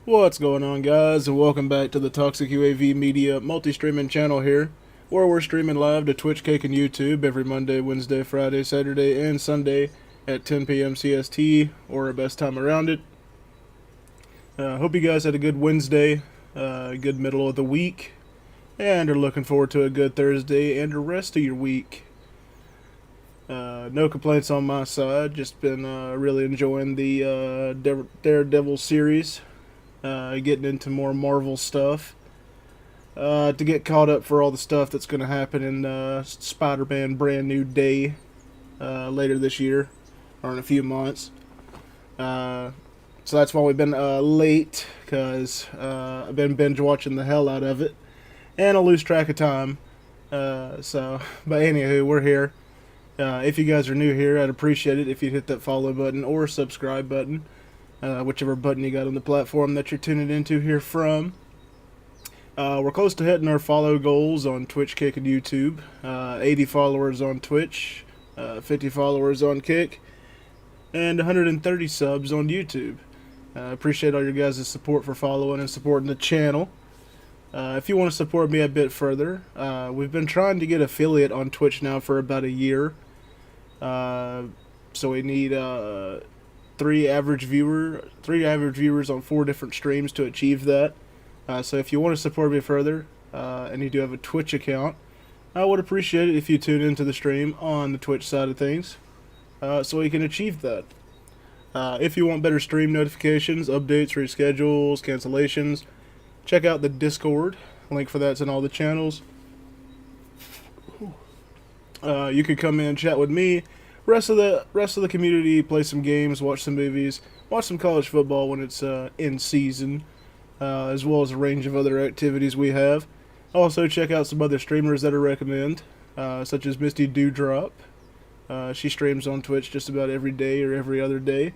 What's going on, guys, and welcome back to the Toxic UAV Media multi-streaming channel here, where we're streaming live to Twitch, Cake, and YouTube every Monday, Wednesday, Friday, Saturday, and Sunday at 10 p.m. CST, or our best time around it. Hope you guys had a good Wednesday, good middle of the week, and are looking forward to a good Thursday and the rest of your week. No complaints on my side, just been really enjoying the Daredevil series. Getting into more Marvel stuff to get caught up for all the stuff that's going to happen in Spider-Man Brand New Day later this year, or in a few months. So that's why we've been late, because I've been binge watching the hell out of it, and I lose track of time. But anywho, we're here. If you guys are new here, I'd appreciate it if you'd hit that follow button or subscribe button. Whichever button you got on the platform that you're tuning into here from. We're close to hitting our follow goals on Twitch, Kick, and YouTube. 80 followers on Twitch, 50 followers on Kick, and 130 subs on YouTube. Appreciate all your guys' support for following and supporting the channel. If you want to support me a bit further, we've been trying to get affiliate on Twitch now for about a year. So we need three average viewers on 4 different streams to achieve that. So if you want to support me further, and you do have a Twitch account, I would appreciate it if you tune into the stream on the Twitch side of things, so we can achieve that. If you want better stream notifications, updates, reschedules, cancellations, check out the Discord. Link for that's in all the channels. You could come in and chat with me. Rest of the community, play some games, watch some movies, watch some college football when it's in season, as well as a range of other activities we have. Also, check out some other streamers that I recommend, such as Misty Dewdrop. She streams on Twitch just about every day or every other day,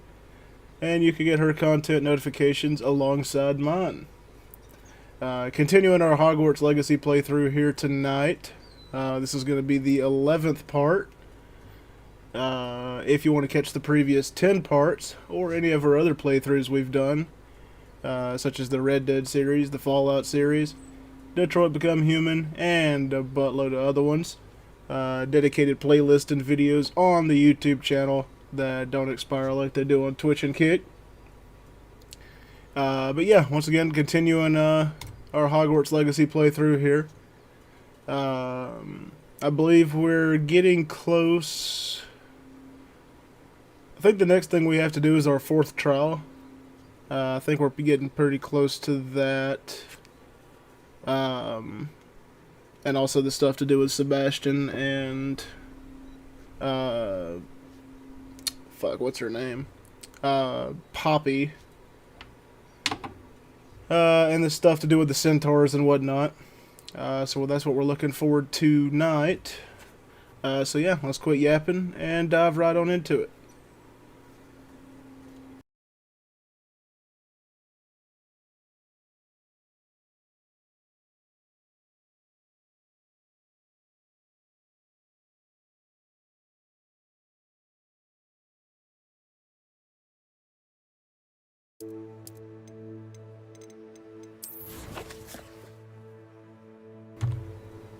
and you can get her content notifications alongside mine. Continuing our Hogwarts Legacy playthrough here tonight. This is going to be the 11th part. If you want to catch the previous 10 parts, or any of our other playthroughs we've done, such as the Red Dead series, the Fallout series, Detroit Become Human, and a buttload of other ones, dedicated playlist and videos on the YouTube channel that don't expire like they do on Twitch and Kick. But yeah, once again, continuing our Hogwarts Legacy playthrough here. I believe we're getting close. I think the next thing we have to do is our 4th trial. I think we're getting pretty close to that. And also the stuff to do with Sebastian and what's her name? Poppy. And the stuff to do with the centaurs and whatnot. So that's what we're looking forward to tonight. So yeah, let's quit yapping and dive right on into it.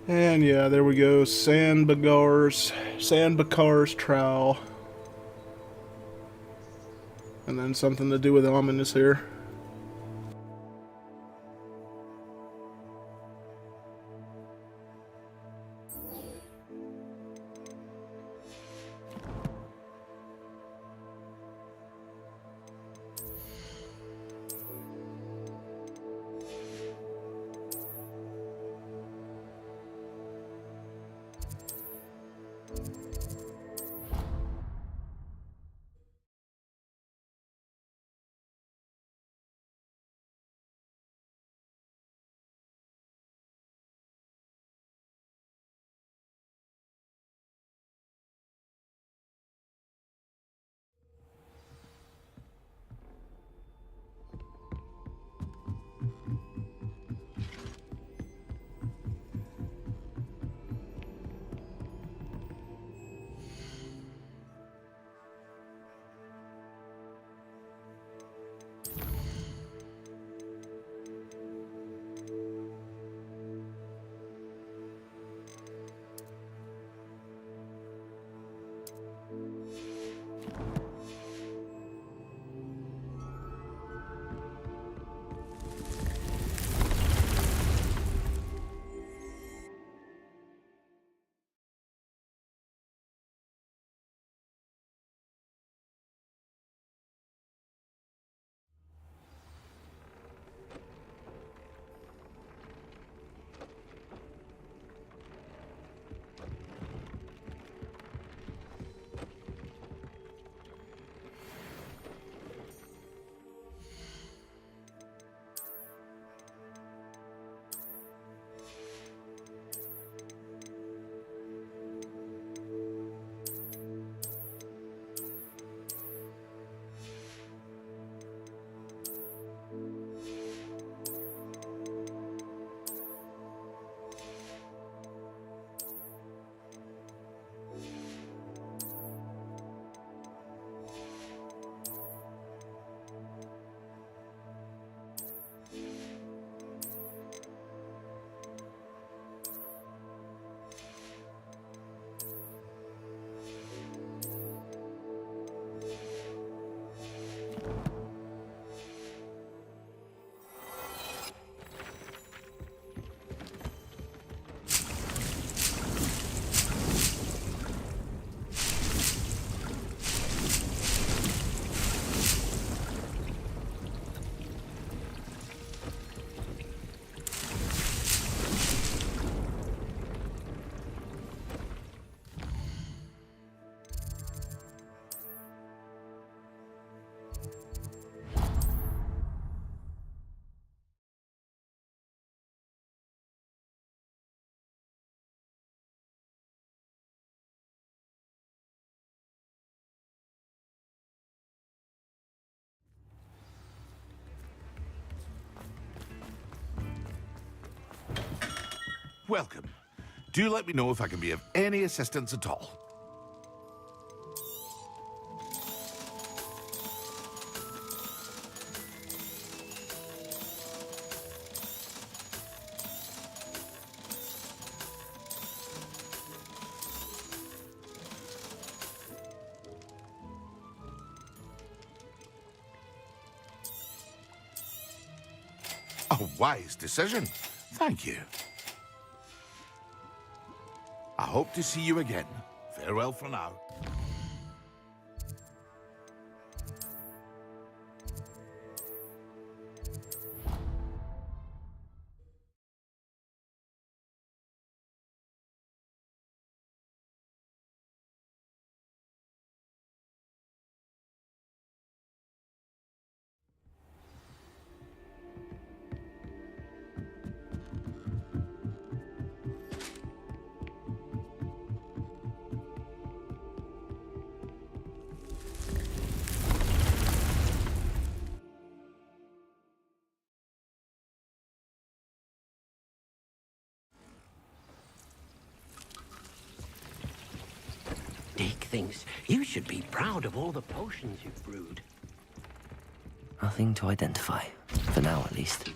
And yeah, there we go, Sandbakar's trowel. And then something to do with ominous here. Welcome. Do let me know if I can be of any assistance at all. A wise decision. Thank you. I hope to see you again. Farewell for now. Dick thinks you should be proud of all the potions you've brewed. Nothing to identify. For now, at least.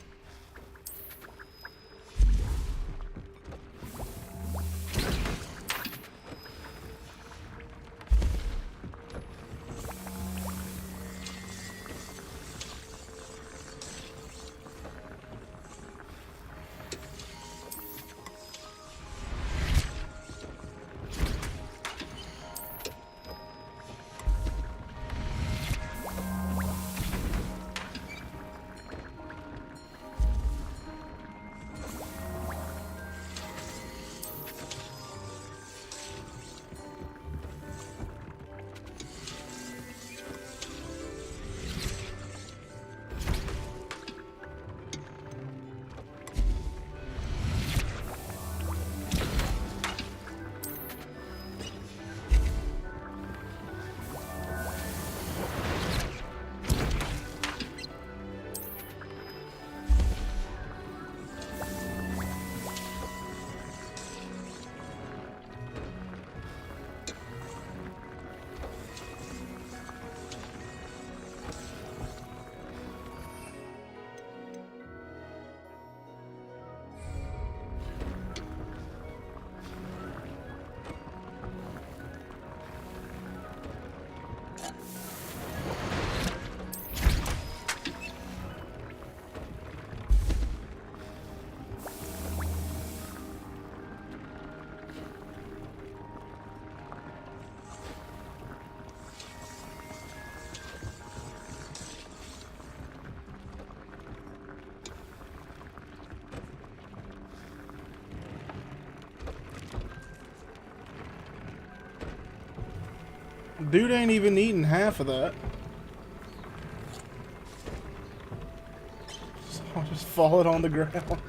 Dude ain't even eating half of that. So I'll just fall it on the ground.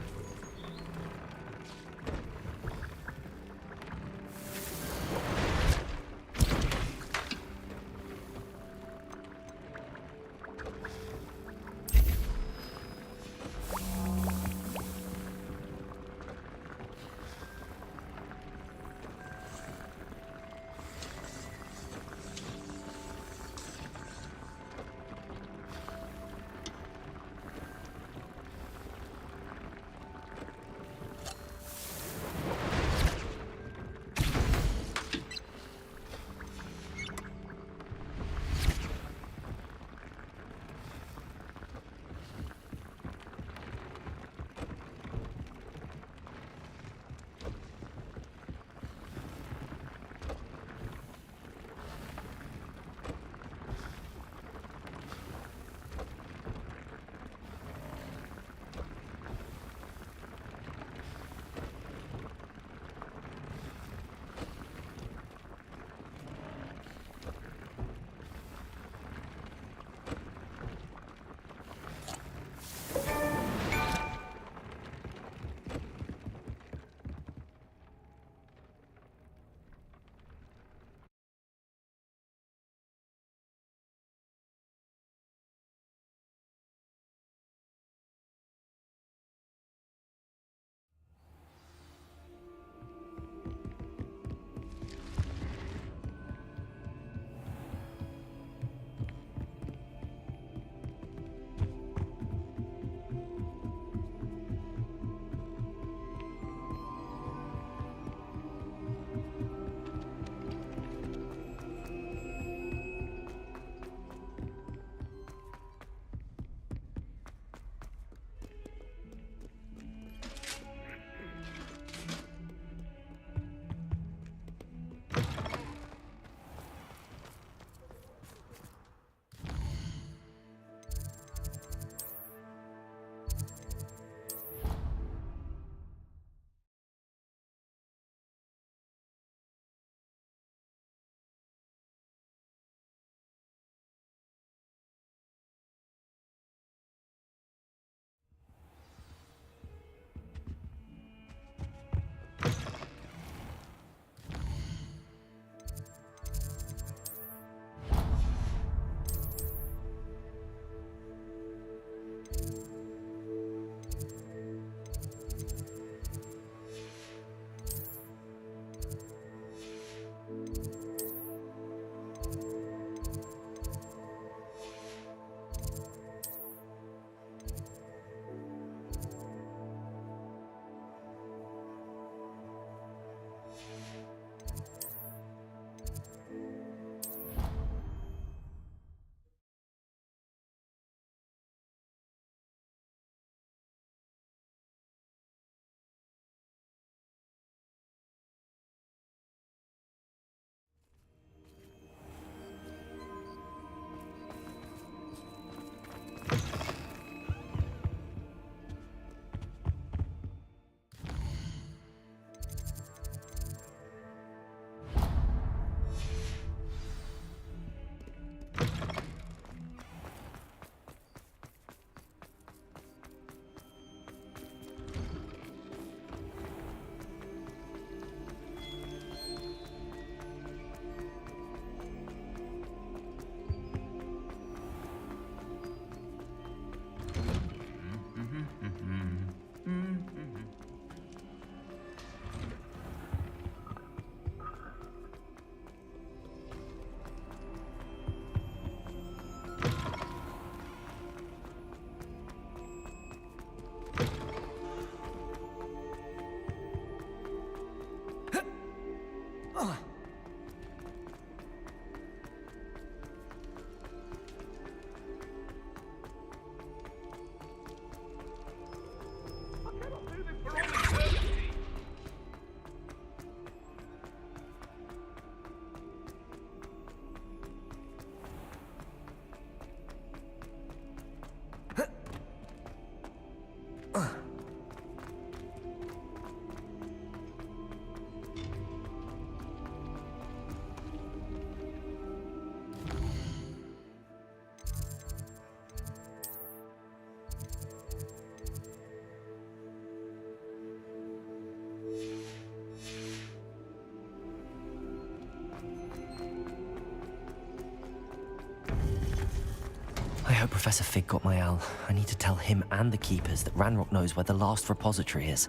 hope Professor Fig got my owl. I need to tell him and the Keepers that Ranrock knows where the last repository is.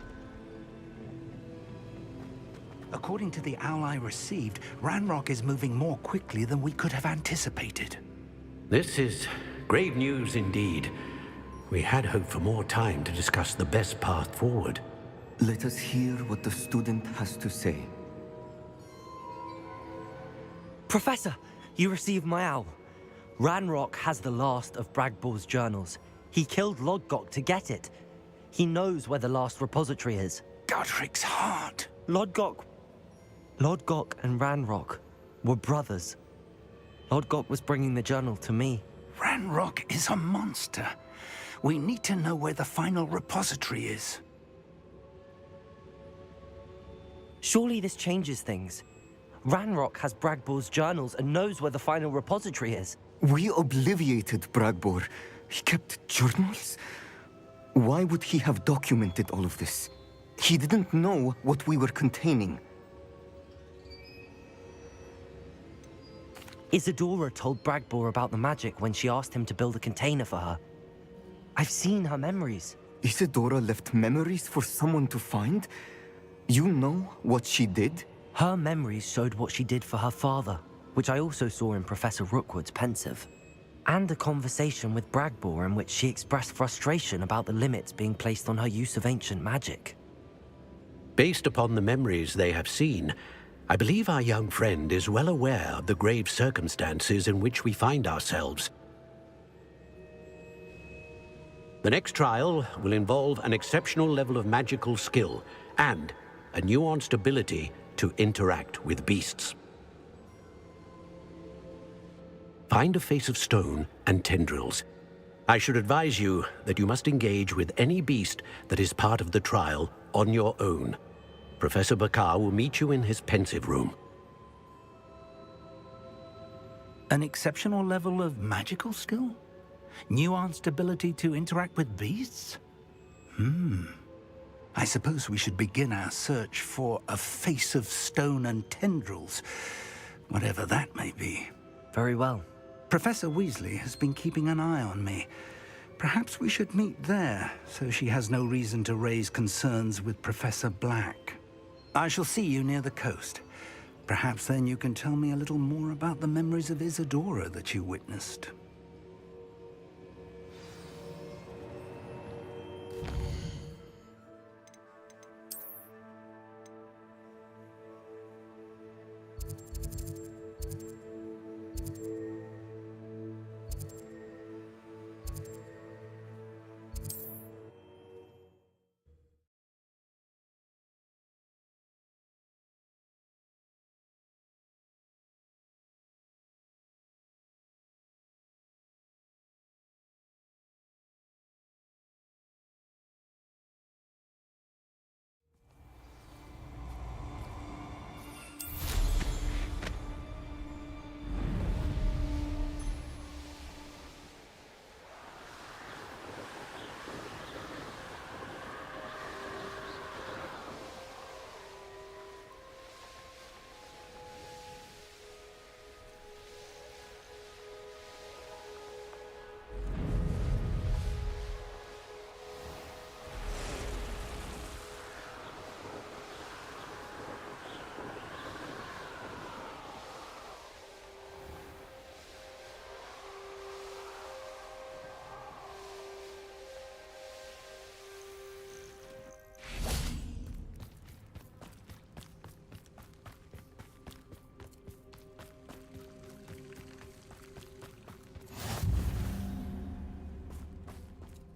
According to the owl I received, Ranrock is moving more quickly than we could have anticipated. This is grave news indeed. We had hoped for more time to discuss the best path forward. Let us hear what the student has to say. Professor, you received my owl. Ranrock has the last of Bragbor's journals. He killed Lodgok to get it. He knows where the last repository is. Godric's heart. Lodgok and Ranrock were brothers. Lodgok was bringing the journal to me. Ranrock is a monster. We need to know where the final repository is. Surely this changes things. Ranrock has Bragbor's journals and knows where the final repository is. We obliviated Bragbor. He kept journals? Why would he have documented all of this? He didn't know what we were containing. Isadora told Bragbor about the magic when she asked him to build a container for her. I've seen her memories. Isadora left memories for someone to find? You know what she did? Her memories showed what she did for her father, which I also saw in Professor Rookwood's pensive. And a conversation with Bragbor in which she expressed frustration about the limits being placed on her use of ancient magic. Based upon the memories they have seen, I believe our young friend is well aware of the grave circumstances in which we find ourselves. The next trial will involve an exceptional level of magical skill and a nuanced ability to interact with beasts. Find a face of stone and tendrils. I should advise you that you must engage with any beast that is part of the trial on your own. Professor Bakar will meet you in his pensive room. An exceptional level of magical skill? Nuanced ability to interact with beasts? I suppose we should begin our search for a face of stone and tendrils, whatever that may be. Very well. Professor Weasley has been keeping an eye on me. Perhaps we should meet there, so she has no reason to raise concerns with Professor Black. I shall see you near the coast. Perhaps then you can tell me a little more about the memories of Isadora that you witnessed.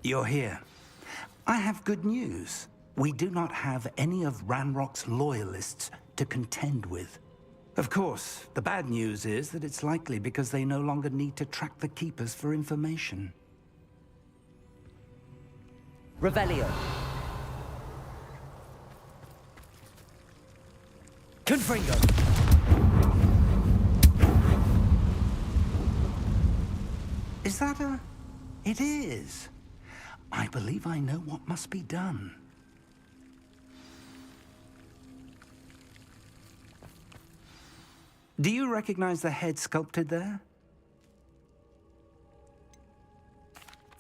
You're here. I have good news. We do not have any of Ranrock's loyalists to contend with. Of course, the bad news is that it's likely because they no longer need to track the Keepers for information. Revelio. Confringo. Is that a... It is. I believe I know what must be done. Do you recognize the head sculpted there?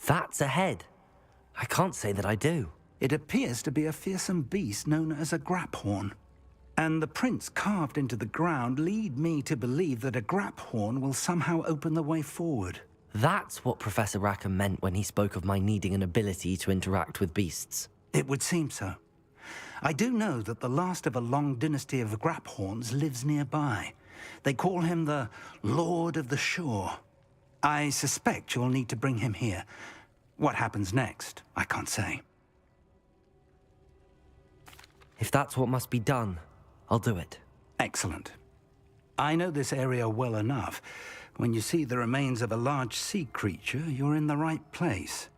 That's a head. I can't say that I do. It appears to be a fearsome beast known as a graphorn. And the prints carved into the ground lead me to believe that a graphorn will somehow open the way forward. That's what Professor Rackham meant when he spoke of my needing an ability to interact with beasts. It would seem so. I do know that the last of a long dynasty of graphorns lives nearby. They call him the Lord of the Shore. I suspect you'll need to bring him here. What happens next, I can't say. If that's what must be done, I'll do it. Excellent. I know this area well enough. When you see the remains of a large sea creature, you're in the right place.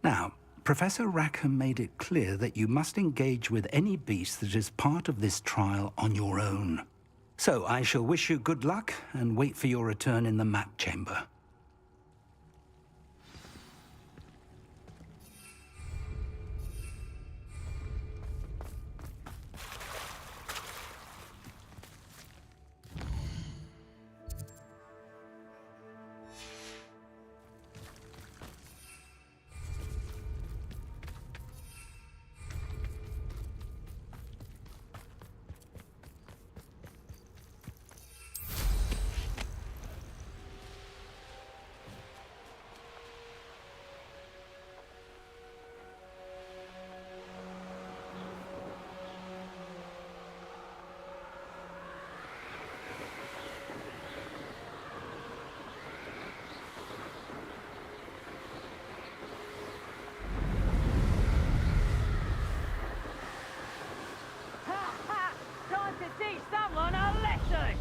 Now, Professor Rackham made it clear that you must engage with any beast that is part of this trial on your own. So I shall wish you good luck and wait for your return in the map chamber. Time to teach someone a lesson!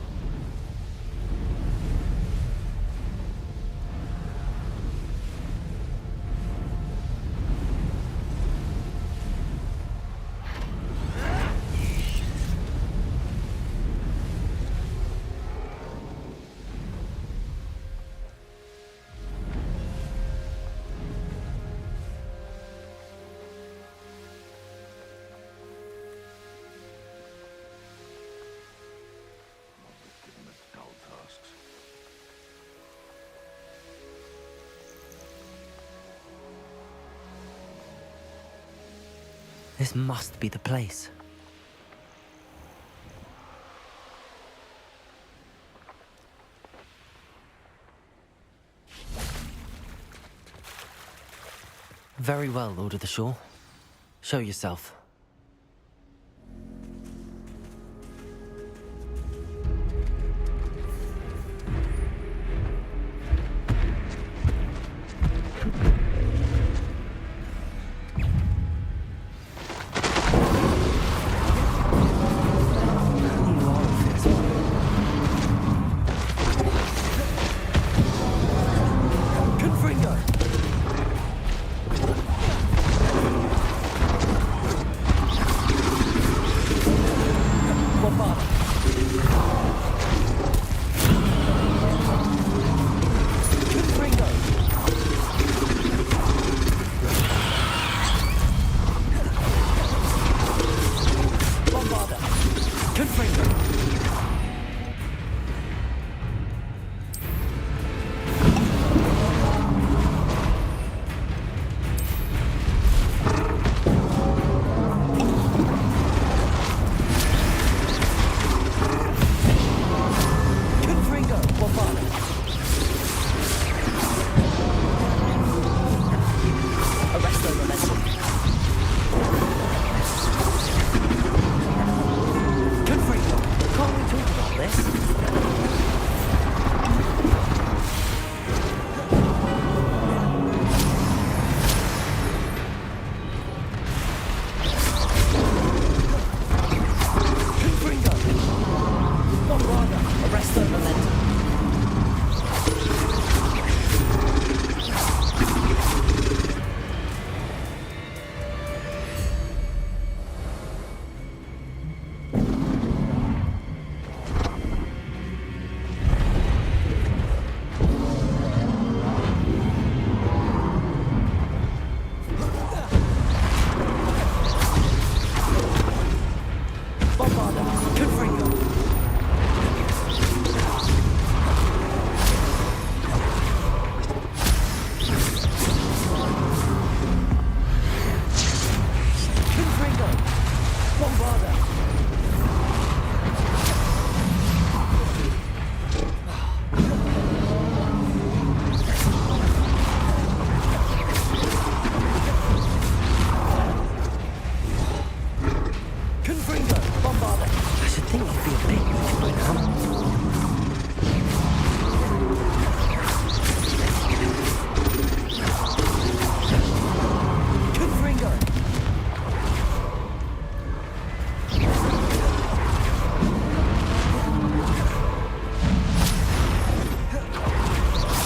This must be the place. Very well, Lord of the Shore. Show yourself.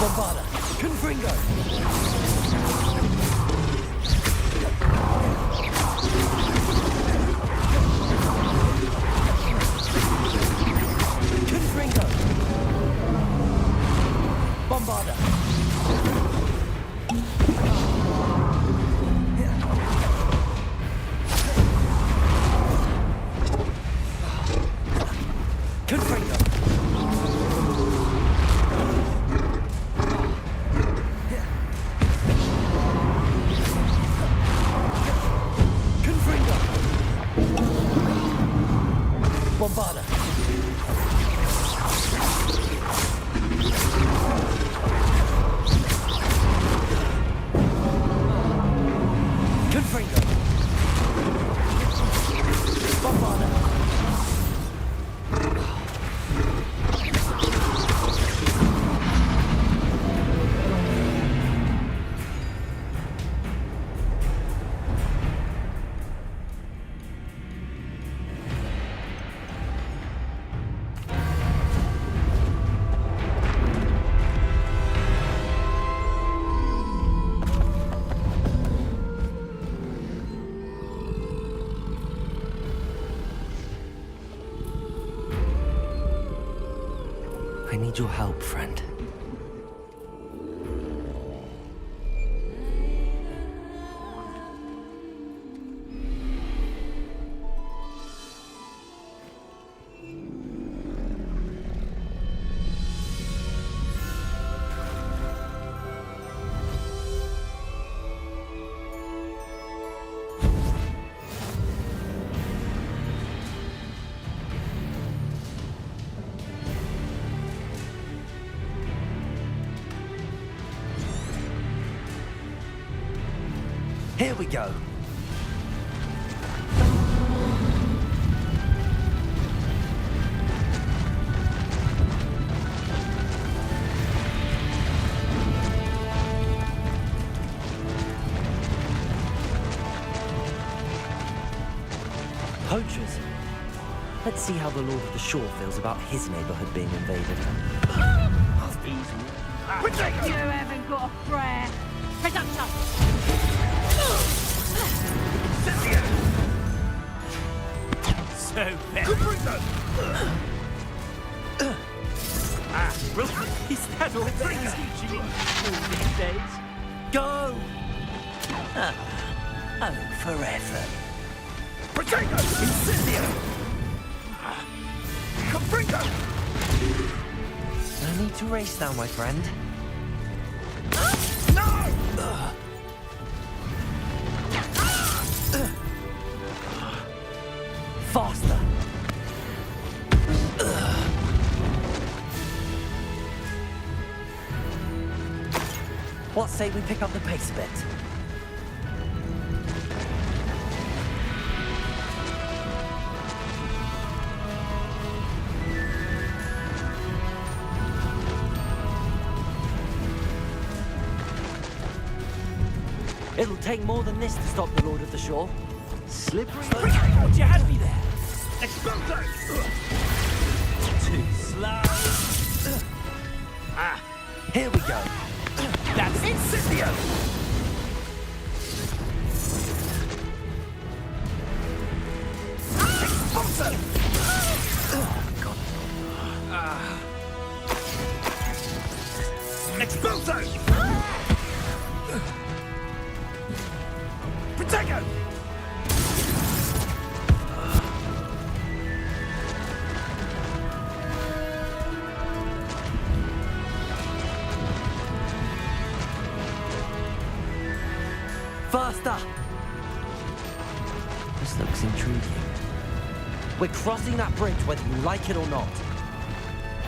Bombarda! Confringo! Confringo! Bombarda! Confringo! Confringo! Bombarda! Confringo! Bombarda! I need your help, friend. Here we go. Poachers. Let's see how the Lord of the Shore feels about his neighborhood being invaded. You haven't got a prayer. Presumption! So very. Is that all they're teaching in school these days? Go! Oh, forever. Potato! Incendio! Confringo! No need to race now, my friend. No! Faster! What say we pick up the pace a bit? It'll take more than this to stop the Lord of the Shore. Slippery. What you had me there? Explodo! Too slow. Here we go. That's Incendio! Expulso! Expulso! Protego! Faster! This looks intriguing. We're crossing that bridge whether you like it or not.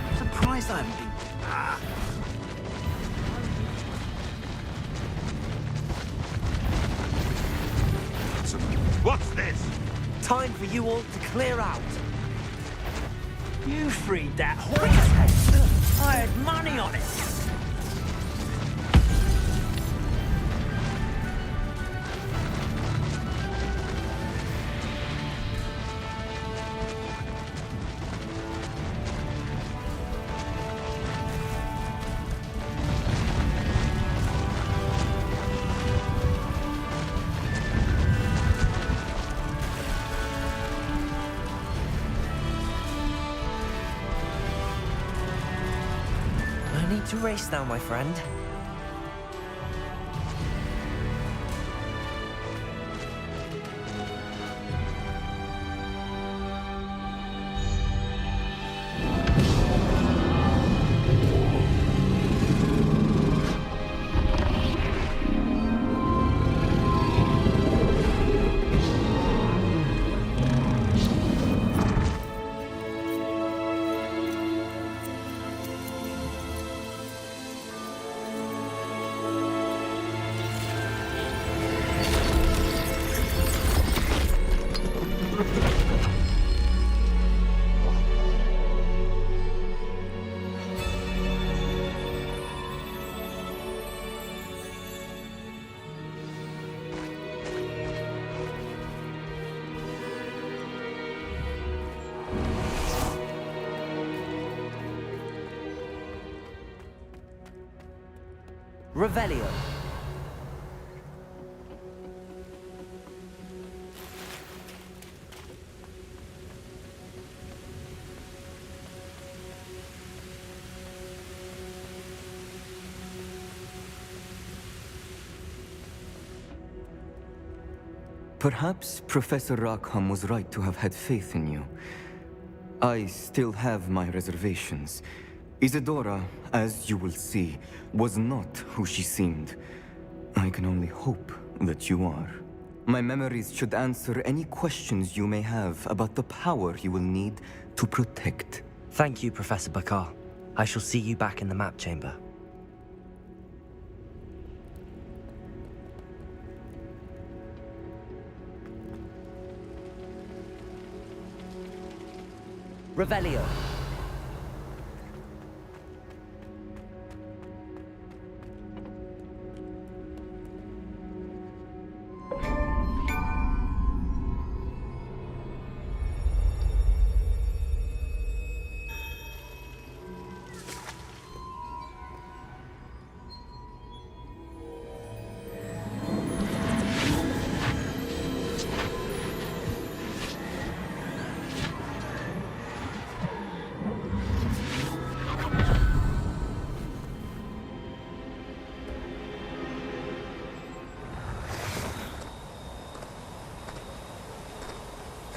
I'm surprised I haven't been. What's this? Time for you all to clear out. You freed that horse. I had money on it. need to race now, my friend. Revelio. Perhaps Professor Rackham was right to have had faith in you. I still have my reservations. Isadora, as you will see, was not who she seemed. I can only hope that you are. My memories should answer any questions you may have about the power you will need to protect. Thank you, Professor Bakar. I shall see you back in the map chamber. Revelio.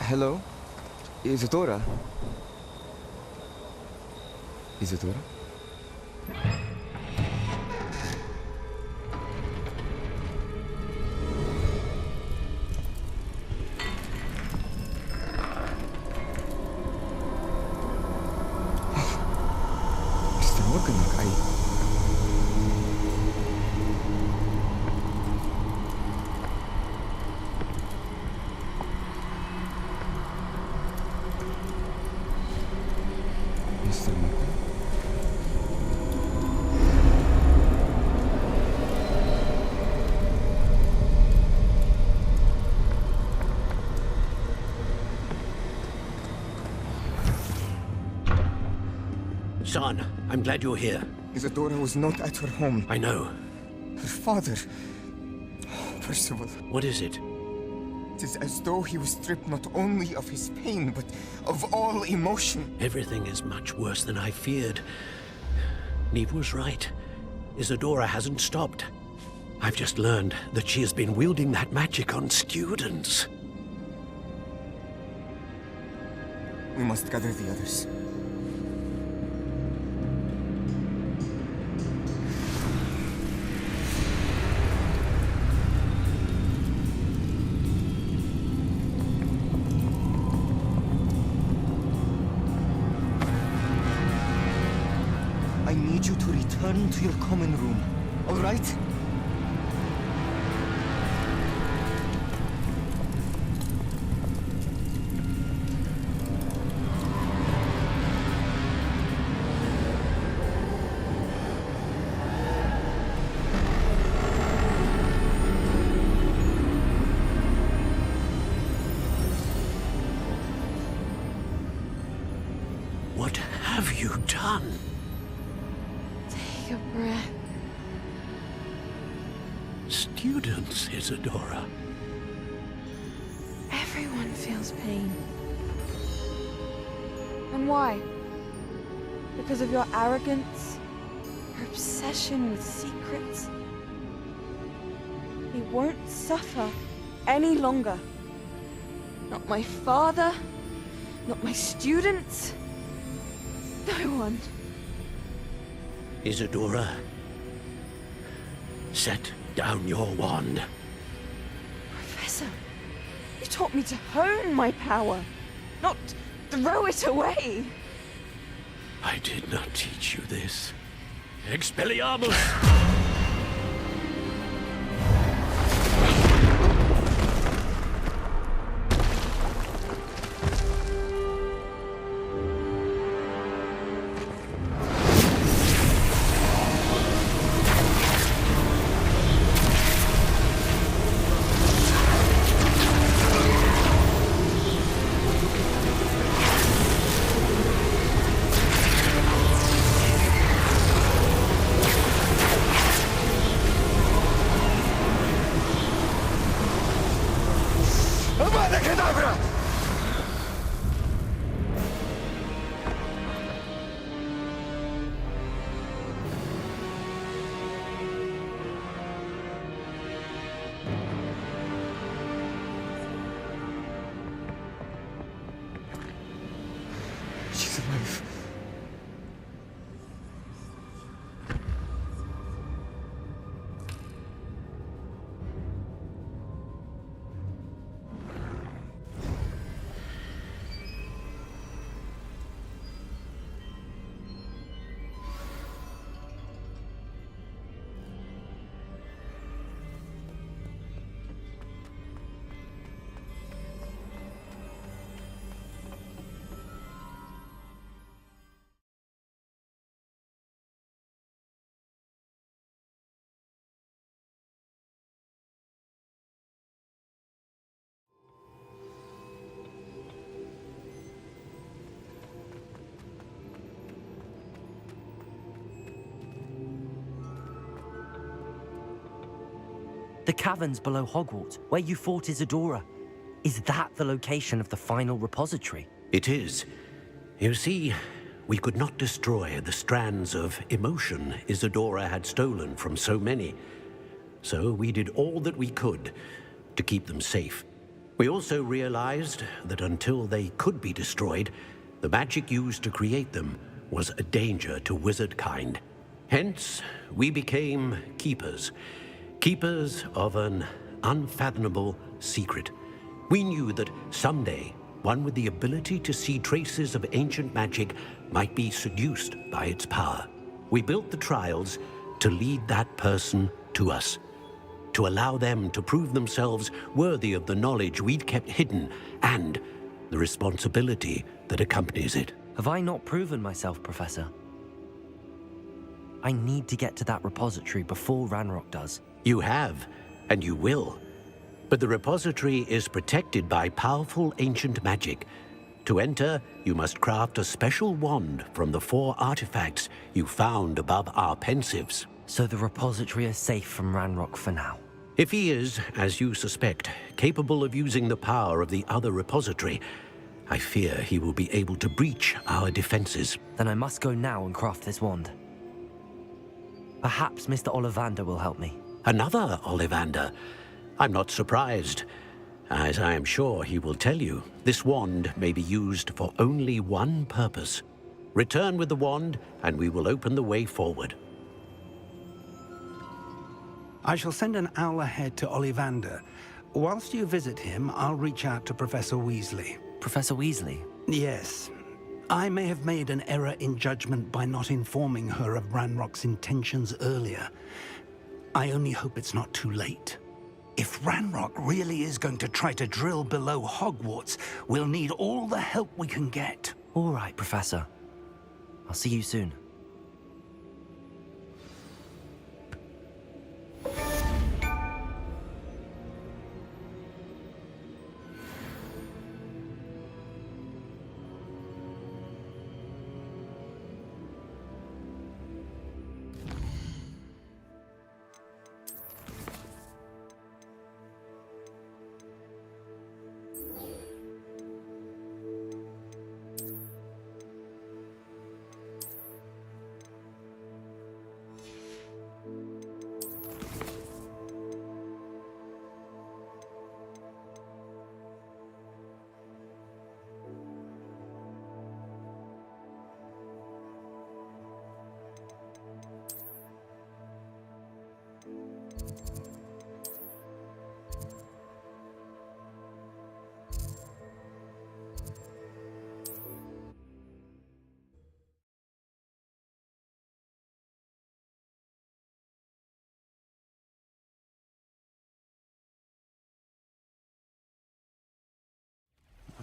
Hello? Isadora? Isadora? Mr. Morganach, Mr. Morgan? Son, I'm glad you're here. Isadora was not at her home. I know. Her father... Percival. What is it? It is as though he was stripped not only of his pain, but of all emotion. Everything is much worse than I feared. Neve was right. Isadora hasn't stopped. I've just learned that she has been wielding that magic on students. We must gather the others. I need you to return to your common room, all right? What have you done? Take a breath. Students, Isadora. Everyone feels pain. And why? Because of your arrogance? Her obsession with secrets. He won't suffer any longer. Not my father, not my students, no one. Isadora, set down your wand. Professor, you taught me to hone my power, not throw it away. I did not teach you this. Expelliarmus! She's alive. The caverns below Hogwarts, where you fought Isadora. Is that the location of the final repository? It is. You see, we could not destroy the strands of emotion Isadora had stolen from so many. So we did all that we could to keep them safe. We also realized that until they could be destroyed, the magic used to create them was a danger to wizard kind. Hence, we became keepers. Keepers of an unfathomable secret. We knew that someday, one with the ability to see traces of ancient magic might be seduced by its power. We built the trials to lead that person to us, to allow them to prove themselves worthy of the knowledge we'd kept hidden and the responsibility that accompanies it. Have I not proven myself, Professor? I need to get to that repository before Ranrock does. You have, and you will. But the repository is protected by powerful ancient magic. To enter, you must craft a special wand from the 4 artifacts you found above our pensives. So the repository is safe from Ranrock for now. If he is, as you suspect, capable of using the power of the other repository, I fear he will be able to breach our defenses. Then I must go now and craft this wand. Perhaps Mr. Ollivander will help me. Another Ollivander? I'm not surprised. As I am sure he will tell you, this wand may be used for only one purpose. Return with the wand, and we will open the way forward. I shall send an owl ahead to Ollivander. Whilst you visit him, I'll reach out to Professor Weasley. Professor Weasley? Yes. I may have made an error in judgment by not informing her of Ranrock's intentions earlier. I only hope it's not too late. If Ranrock really is going to try to drill below Hogwarts, we'll need all the help we can get. All right, Professor. I'll see you soon.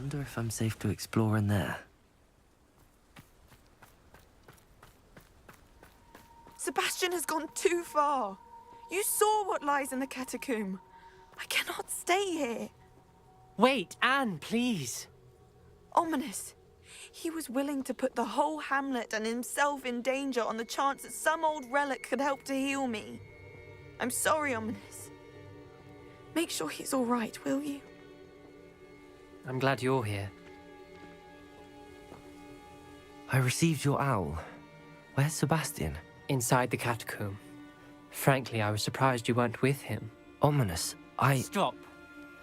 Wonder if I'm safe to explore in there. Sebastian has gone too far. You saw what lies in the catacomb. I cannot stay here. Wait, Anne, please. Ominous. He was willing to put the whole hamlet and himself in danger on the chance that some old relic could help to heal me. I'm sorry, Ominous. Make sure he's all right, will you? I'm glad you're here. I received your owl. Where's Sebastian? Inside the catacomb. Frankly, I was surprised you weren't with him. Ominous, Stop.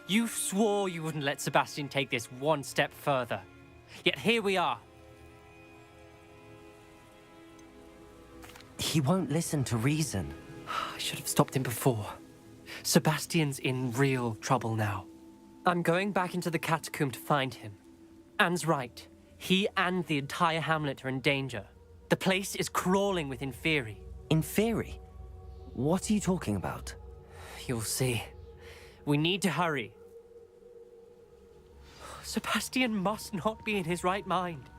You swore you wouldn't let Sebastian take this one step further. Yet here we are. He won't listen to reason. I should have stopped him before. Sebastian's in real trouble now. I'm going back into the catacomb to find him. Anne's right. He and the entire hamlet are in danger. The place is crawling with Inferi. Inferi? What are you talking about? You'll see. We need to hurry. Sebastian must not be in his right mind.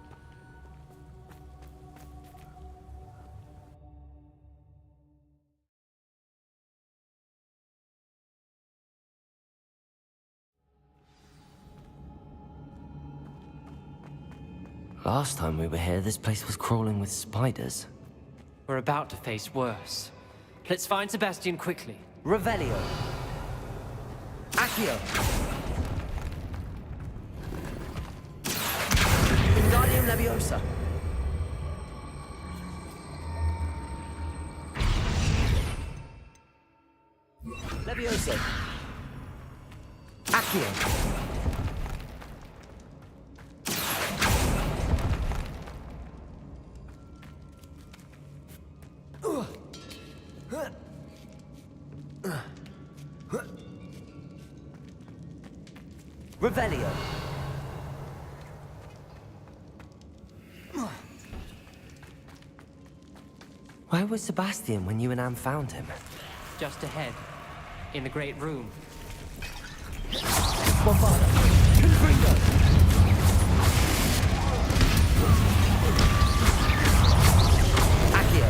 Last time we were here, this place was crawling with spiders. We're about to face worse. Let's find Sebastian quickly. Revelio. Accio. Wingardium Leviosa. Leviosa. Accio. Revelio. Where was Sebastian when you and Anne found him? Just ahead, in the great room. Bombarda. Confringo. Accio.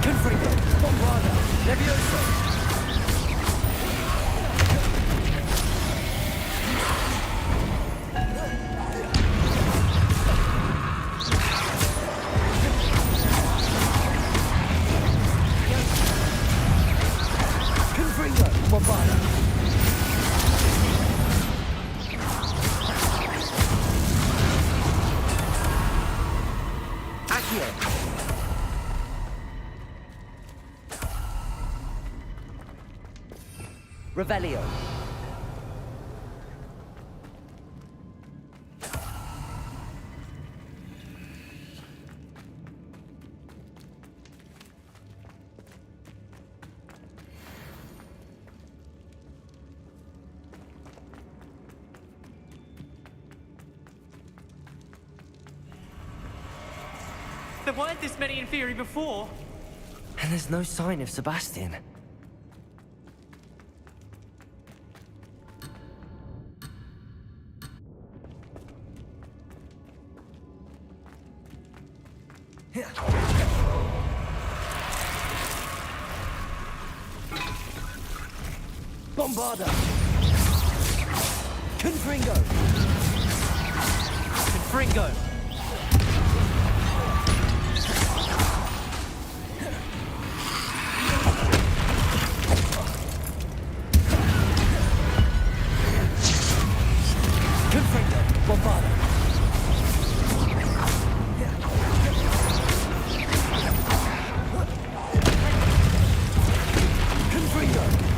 Confringo. Bombarda. Levioso. Revelio. There weren't this many Inferi before. And there's no sign of Sebastian. Bombarda! Confringo! Confringo! Confringo! Bombarda! Confringo!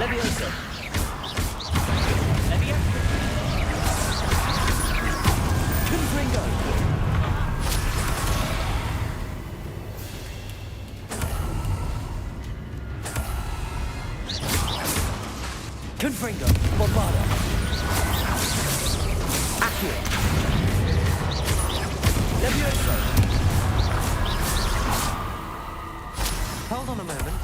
Levioso. Confringo. Confringo. Bombarda. Accio. Levioso. Hold on a moment.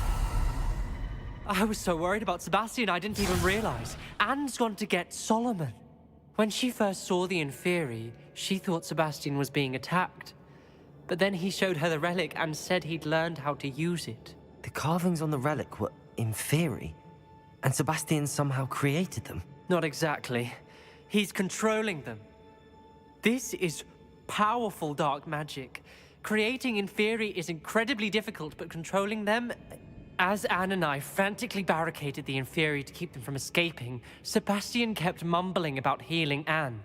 I was so worried about Sebastian, I didn't even realize. Anne's gone to get Solomon. When she first saw the Inferi, she thought Sebastian was being attacked. But then he showed her the relic and said he'd learned how to use it. The carvings on the relic were Inferi, and Sebastian somehow created them. Not exactly. He's controlling them. This is powerful dark magic. Creating Inferi is incredibly difficult, but controlling them... As Anne and I frantically barricaded the Inferi to keep them from escaping, Sebastian kept mumbling about healing Anne.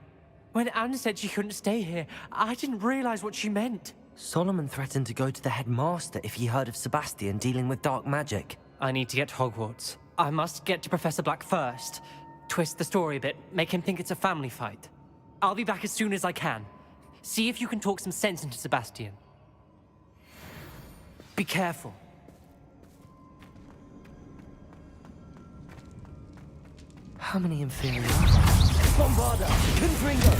When Anne said she couldn't stay here, I didn't realize what she meant. Solomon threatened to go to the headmaster if he heard of Sebastian dealing with dark magic. I need to get to Hogwarts. I must get to Professor Black first. Twist the story a bit, make him think it's a family fight. I'll be back as soon as I can. See if you can talk some sense into Sebastian. Be careful. How many Inferi? Bombarda. Confringo.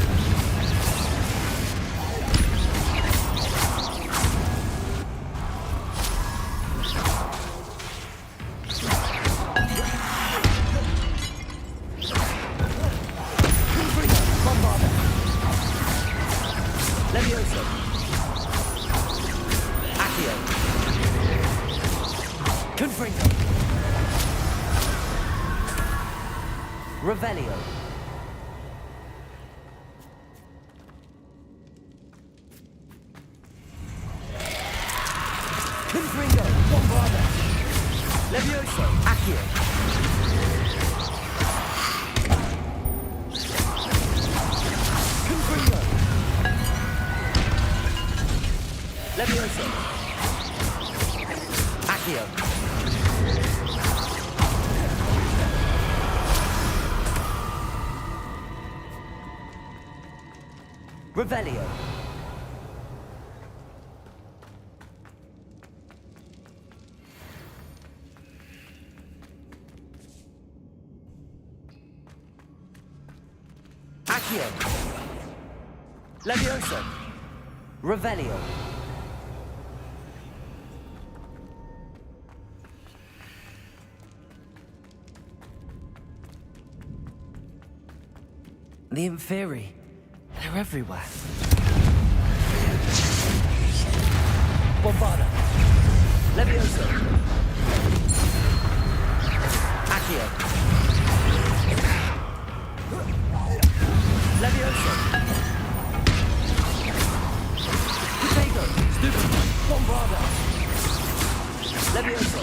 Bombarda. Levioso. Accio. Confringo. Revelio. Confringo. Bombarda. Levioso. Accio. Confringo. Levioso. Accio. Revelio. Accio. Levioso. Revelio. The Inferi. They're everywhere. Bombarda. Levioso. Accio. Levioso. Potato. Stupid. Bombarda. Levioso.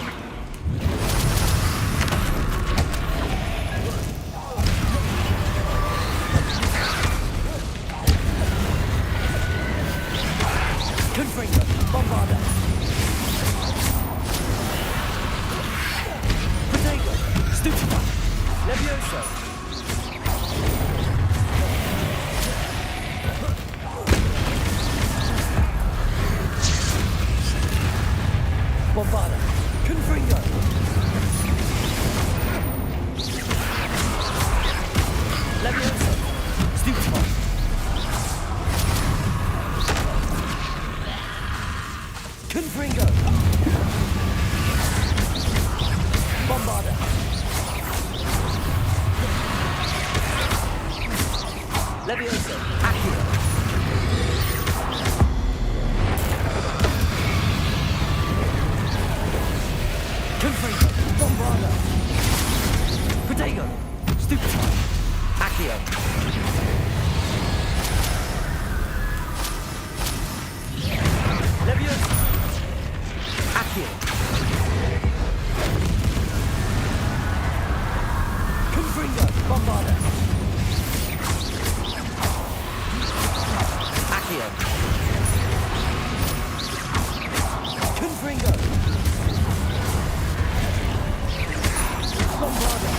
Confringo. Bombarda. Potato. Stupid. Levioso. Bombarda. Confringo. Levioso. Stupid. Confringo. Bombarda. Levioso. Accio. Confringo. Bombarda. Potato. Stupid. Accio. Levioso. Accio. Confringo. Bombarda. Accio. Confringo. Bombarda.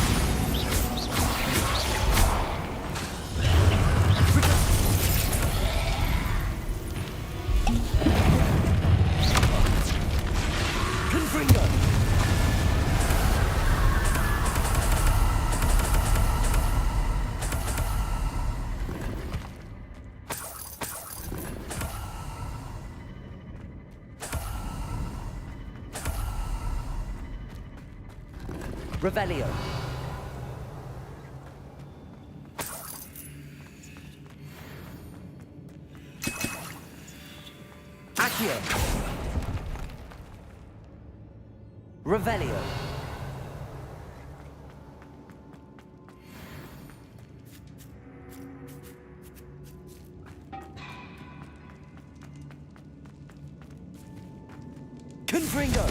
Revelio. Accio. Revelio. Confringo.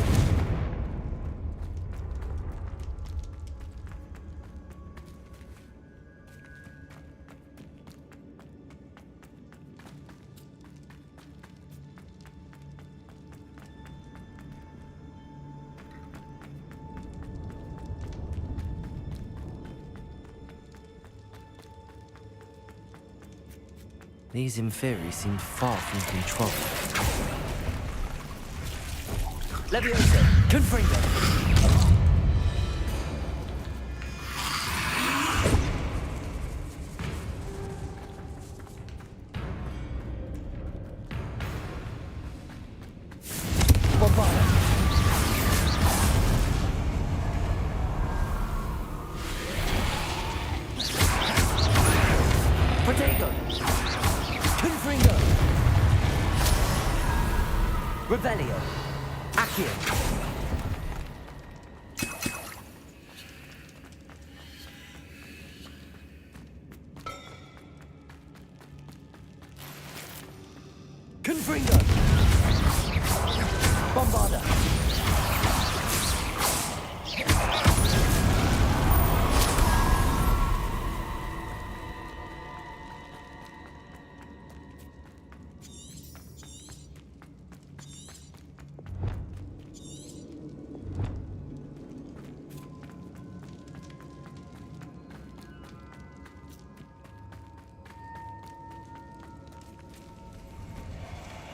These Inferi seemed far from control. Leviosa! Confringo! Bombada! Protego! Confringo! Revelio! Accio! Confringo! Bombada!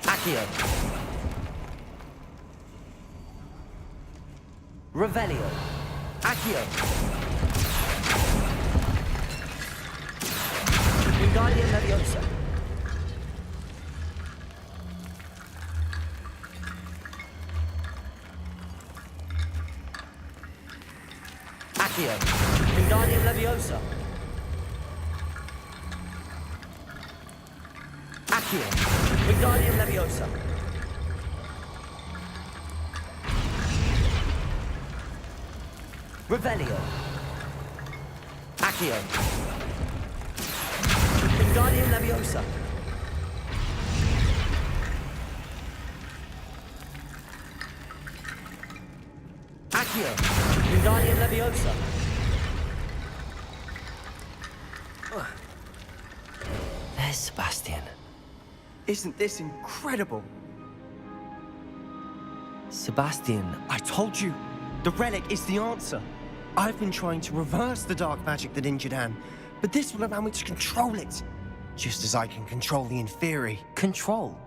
Accio. Revelio. Accio. Wingardium Leviosa. Accio. Wingardium Leviosa. Accio. Wingardium Leviosa. Revelio. Accio. Wingardium Leviosa. Accio. Wingardium Leviosa. There's Sebastian. Isn't this incredible? Sebastian, I told you, the relic is the answer. I've been trying to reverse the dark magic that injured Anne, but this will allow me to control it. Just as I can control the Inferi. control.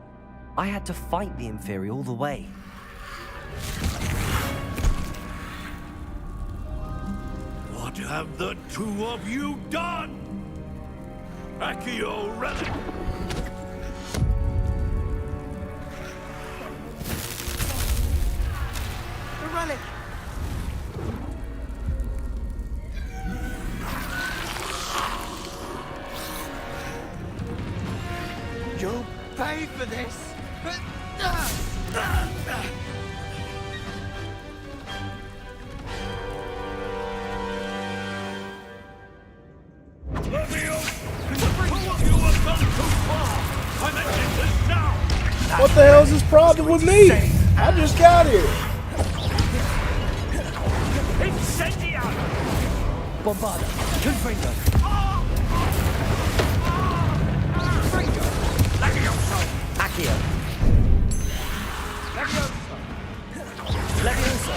I had to fight the Inferi all the way. What have the two of you done? Accio Relic! The relic! You'll pay for this! What the hell's his problem with me? I just got here. Bombada. Confringo. Accio. Leviosa.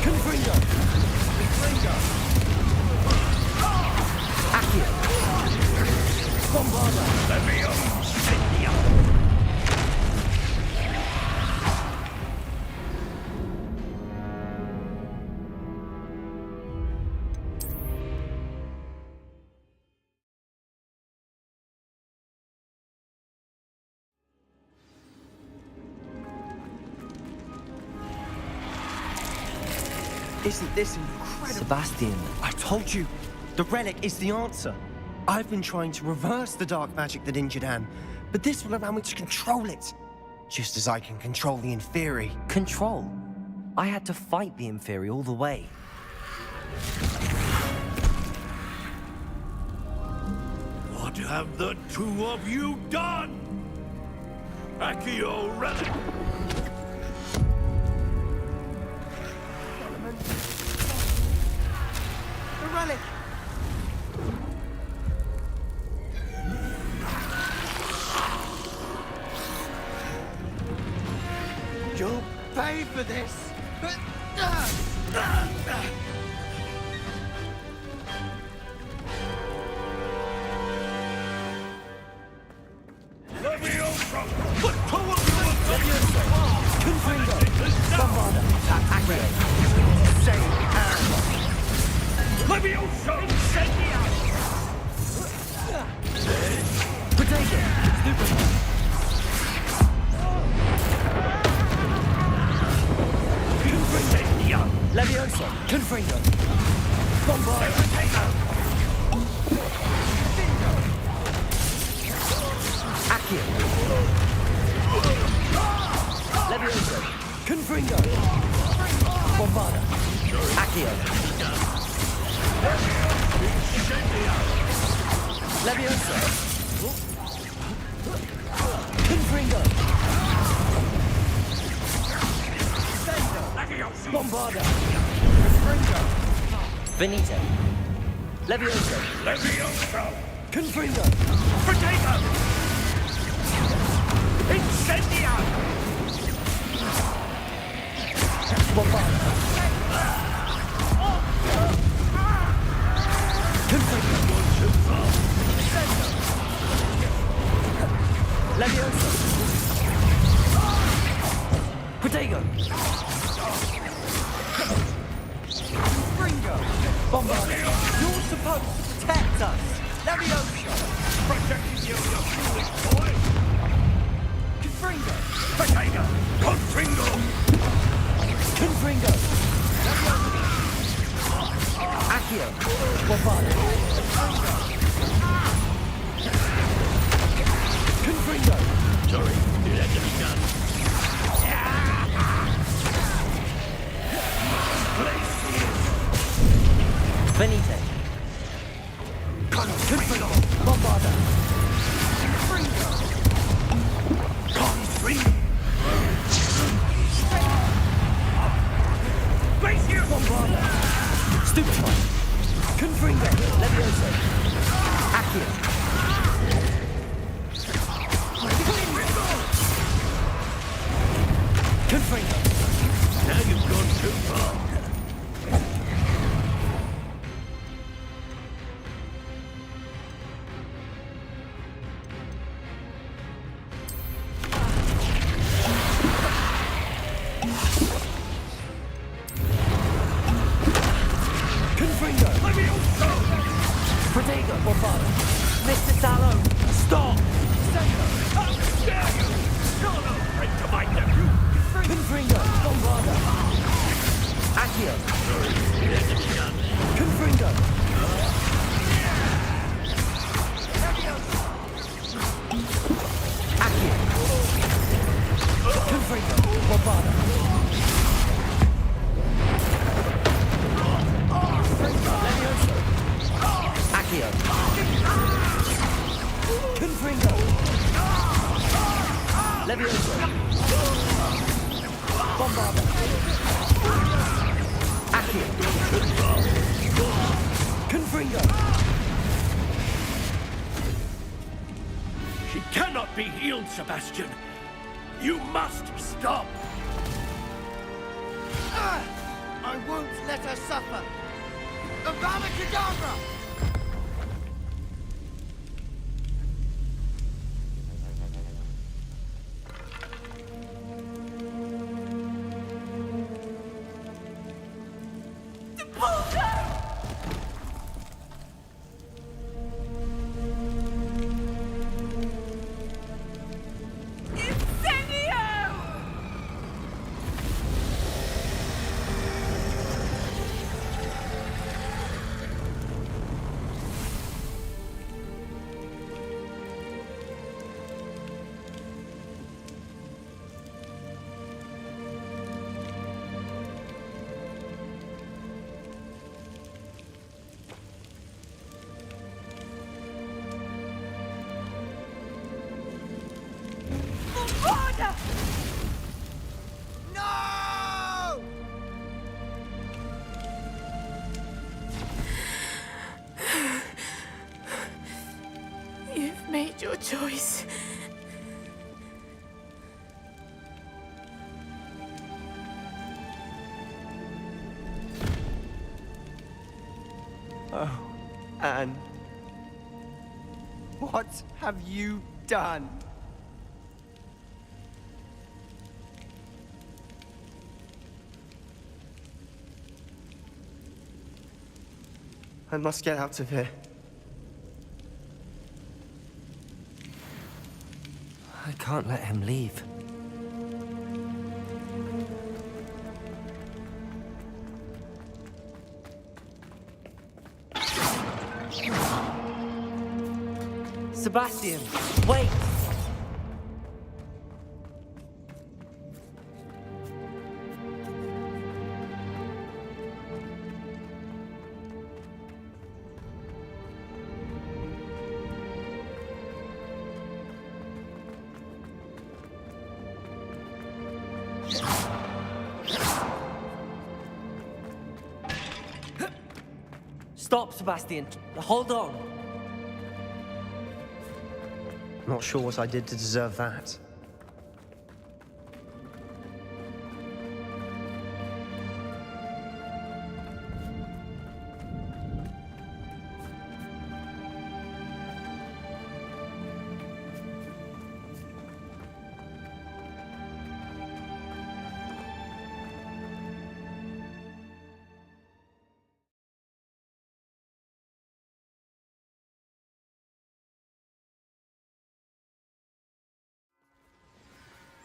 Confringo. Accio. Bombada. Leviosa! Isn't this incredible? Sebastian, I told you, the relic is the answer. I've been trying to reverse the dark magic that injured Anne, but this will allow me to control it. Just as I can control the Inferi. control. I had to fight the Inferi all the way. What have the two of you done? Accio relic! The relic! You'll pay for this! But... Levioso! The two of you are Confringo! Bombarda! Accio! Save Anne! Levioso! Incendio! Potato! Incendio! Levioso! Confringo! Bombarda! Accio! Levioso! Confringo! Bombarda! Accio! Levioso! Confringo! Bombarda! Finito! Levioso! Levioso! Confringo! Potato! Incendio! Bombarda! Confringo! Levioso! Potato! Confringo! Bombarda! You're supposed to protect us! Levioso! Protecting you, you foolish boy! Confringo! Potato! Confringo! Confringo! Accio! Bombarda! Confringo! Sorry, it had to be done. Venite! Confringo! Bombarda! Face you! Bombarda! Stupefy! Confringo! Levioso! Accio! Confringo! Now you've gone too far. Confringo! Levioso! Protego! Bombarda! Mr. Sallow! Stop! How dare you! You're no friend to my nephew! Confringo! Bombarda! Accio! Confringo! Accio! Confringo! Bombarda! Levioso! Accio! Confringo! Levioso! Bombarda! Accio! Confringo! She cannot be healed, Sebastian. You must stop. I won't let her suffer! Avada Kedavra! Anne. What have you done? I must get out of here. I can't let him leave. Sebastian, wait! Stop, Sebastian. Hold on. Not sure what I did to deserve that.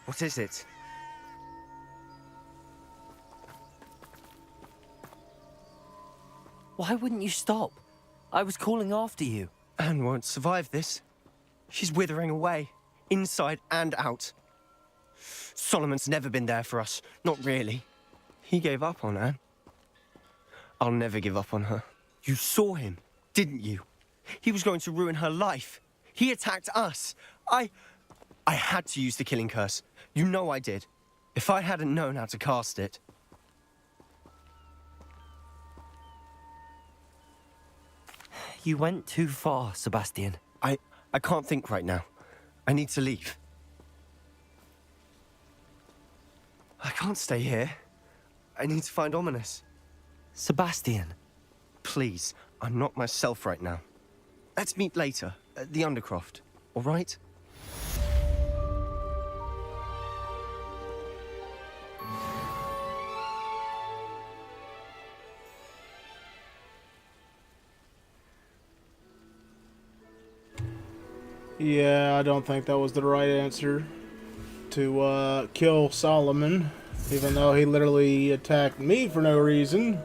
What is it? Why wouldn't you stop? I was calling after you. Anne won't survive this. She's withering away, inside and out. Solomon's never been there for us. Not really. He gave up on Anne. I'll never give up on her. You saw him, didn't you? He was going to ruin her life. He attacked us. I had to use the killing curse. You know I did. If I hadn't known how to cast it... You went too far, Sebastian. I can't think right now. I need to leave. I can't stay here. I need to find Ominous. Sebastian. Please, I'm not myself right now. Let's meet later, at the Undercroft, all right? Yeah, I don't think that was the right answer to kill Solomon, even though he literally attacked me for no reason.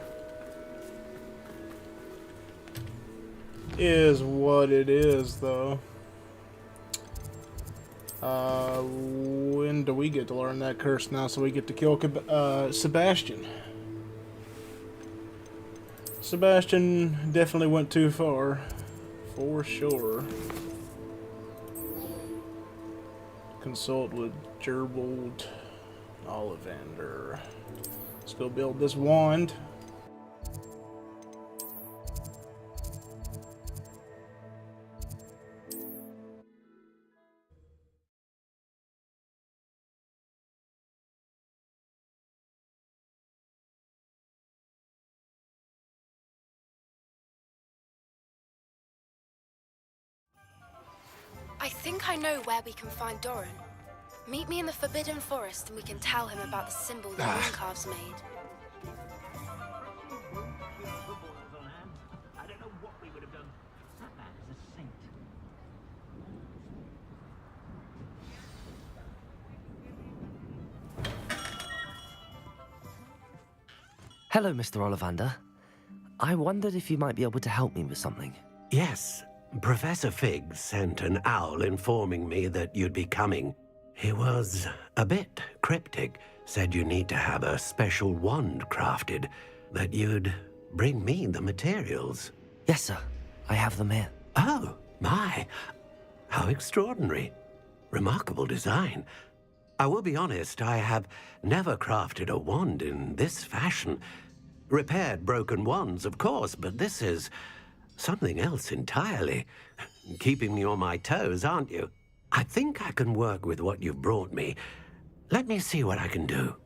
Is what it is, though. When do we get to learn that curse now so we get to kill Sebastian? Sebastian definitely went too far, for sure. Consult with Gerbold Ollivander. Let's go build this wand. I think I know where we can find Doran. Meet me in the Forbidden Forest and we can tell him about the symbol the Mooncalves made. I don't know what we would have done. That man is a saint. Hello, Mr. Ollivander. I wondered if you might be able to help me with something. Yes, Professor Fig sent an owl informing me that you'd be coming. He was a bit cryptic, said you need to have a special wand crafted, that you'd bring me the materials. Yes, sir. I have them here. Oh, my. How extraordinary. Remarkable design. I will be honest, I have never crafted a wand in this fashion. Repaired broken wands, of course, but this is something else entirely. Keeping me on my toes, aren't you? I think I can work with what you've brought me. Let me see what I can do.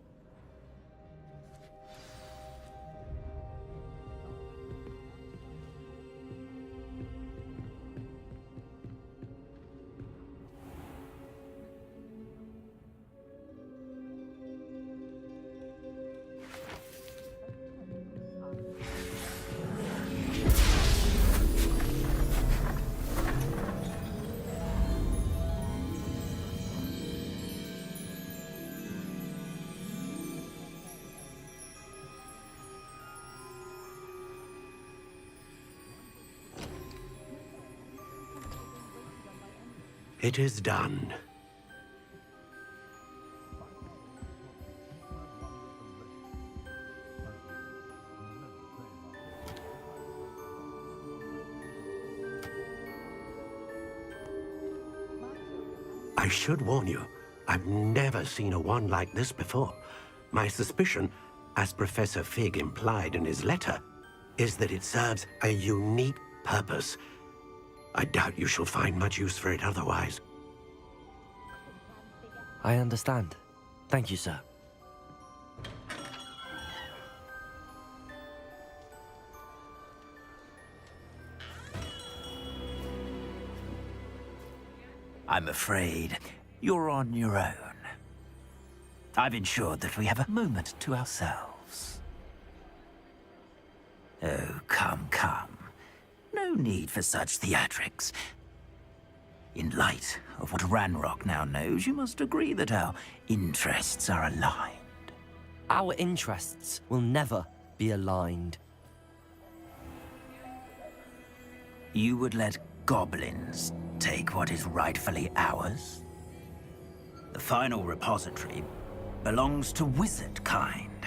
It is done. I should warn you, I've never seen a wand like this before. My suspicion, as Professor Fig implied in his letter, is that it serves a unique purpose. I doubt you shall find much use for it otherwise. I understand. Thank you, sir. I'm afraid you're on your own. I've ensured that we have a moment to ourselves. Oh, come, come. No need for such theatrics. In light of what Ranrock now knows, you must agree that our interests are aligned. Our interests will never be aligned. You would let goblins take what is rightfully ours? The final repository belongs to wizard kind.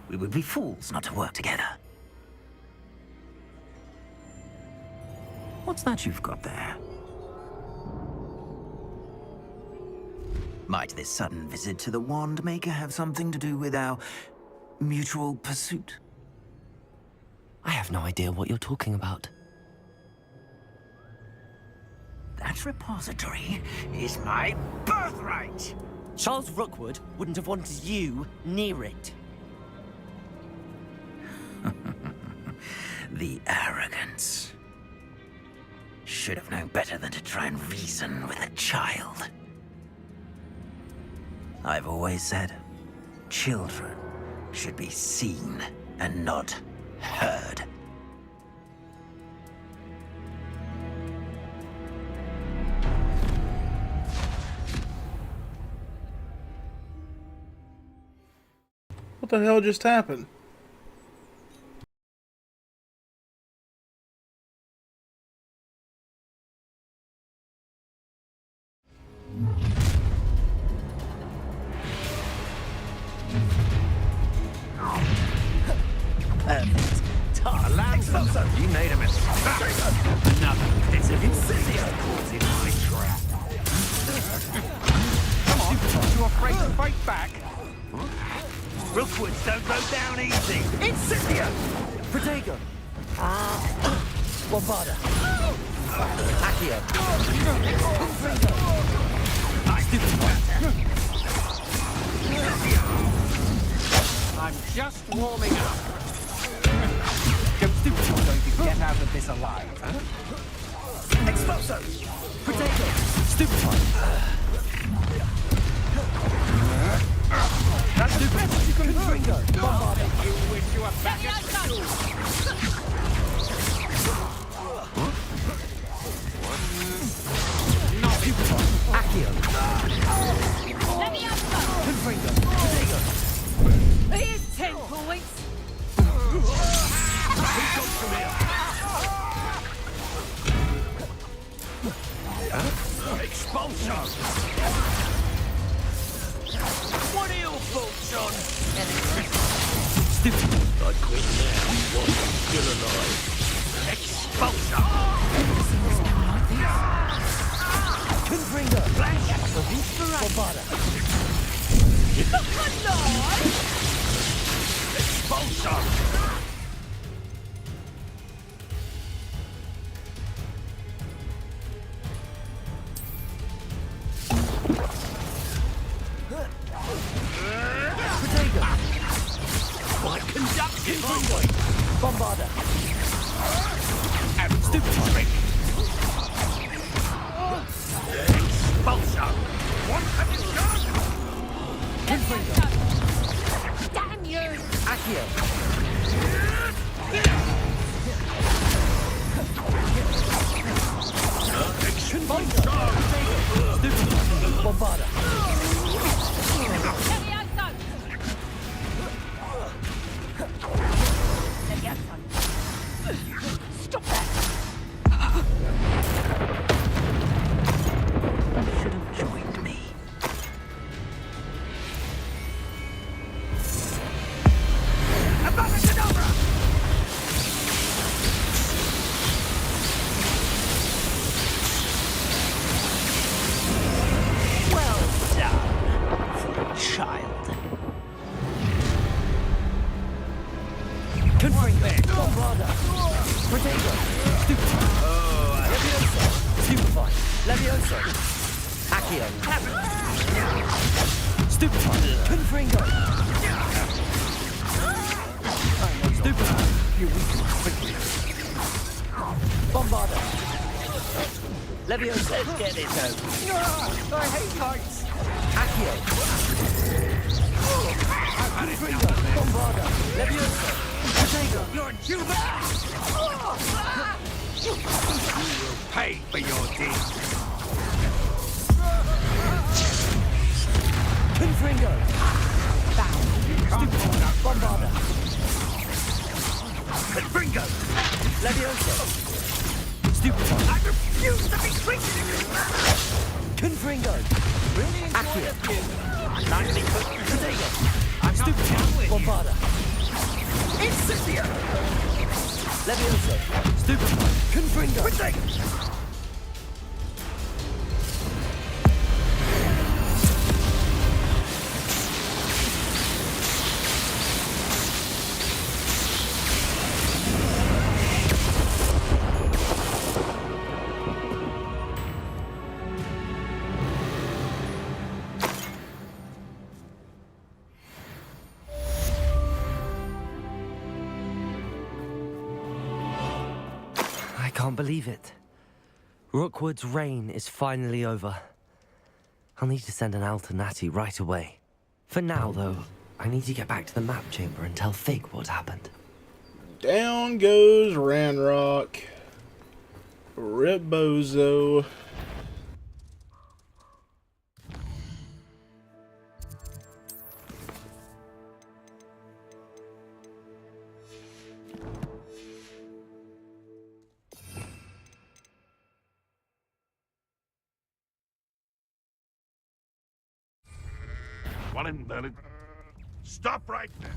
We would be fools not to work together. What's that you've got there? Might this sudden visit to the Wand Maker have something to do with our mutual pursuit? I have no idea what you're talking about. That repository is my birthright! Charles Rookwood wouldn't have wanted you near it. The arrogance. Should have known better than to try and reason with a child. I've always said, children should be seen and not heard. What the hell just happened? You made a mistake. Another piece of insidious caught in my trap. Come on, you afraid to fight back? Rookwoods don't go down easy. Insidia! Protego! Bombarda! Accio! I'm just warming up. Don't think you're going to get out of this alive, huh? Exploso! Protego! Stupefy! That's the best you can do! Bombarda! You wish you were back at school! Accio! Confringo! Protego! Here's 10 points. Expulsion! What are your thoughts on Stupid! I quit now. What? Still alive. Expulsion! Confringo! Bombarda! Expulsion! Bombarda! And stupid trick! Expulsion! What have you done? Confringo! Damn you! Accio! Expulsion! Bombarda! Stop that! Accio. Stupefy. Confringo. Stupefy. You weaken quickly. Bombarda. Leviosa. Let's get it out. I hate heights. Accio. Confringo. Bombarda. Leviosa. Potato. You're too bad. You will pay for your deeds. Confringo. Stupefy. Bombarda. Confringo. Leviosa. Stupefy. I refuse to be treated in this manner. Confringo. Really enjoy Accio. it. Nicely put. Potato. I'm not Stupefy. down with you. Bombarda. Incendiary. Leviosa. Stupefy. Confringo. Potato. I can't believe it. Rookwood's reign is finally over. I'll need to send an Alternati right away. For now, though, I need to get back to the map chamber and tell Fig what happened. Down goes Ranrock. Rip Bozo. Stop right there.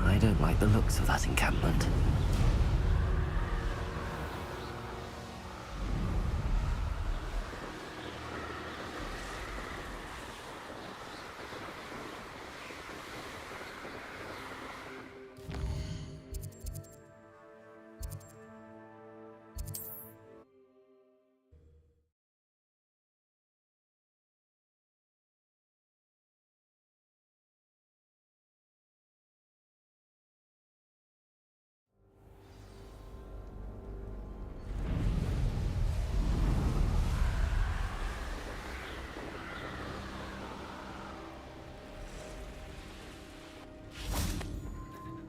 I don't like the looks of that encampment.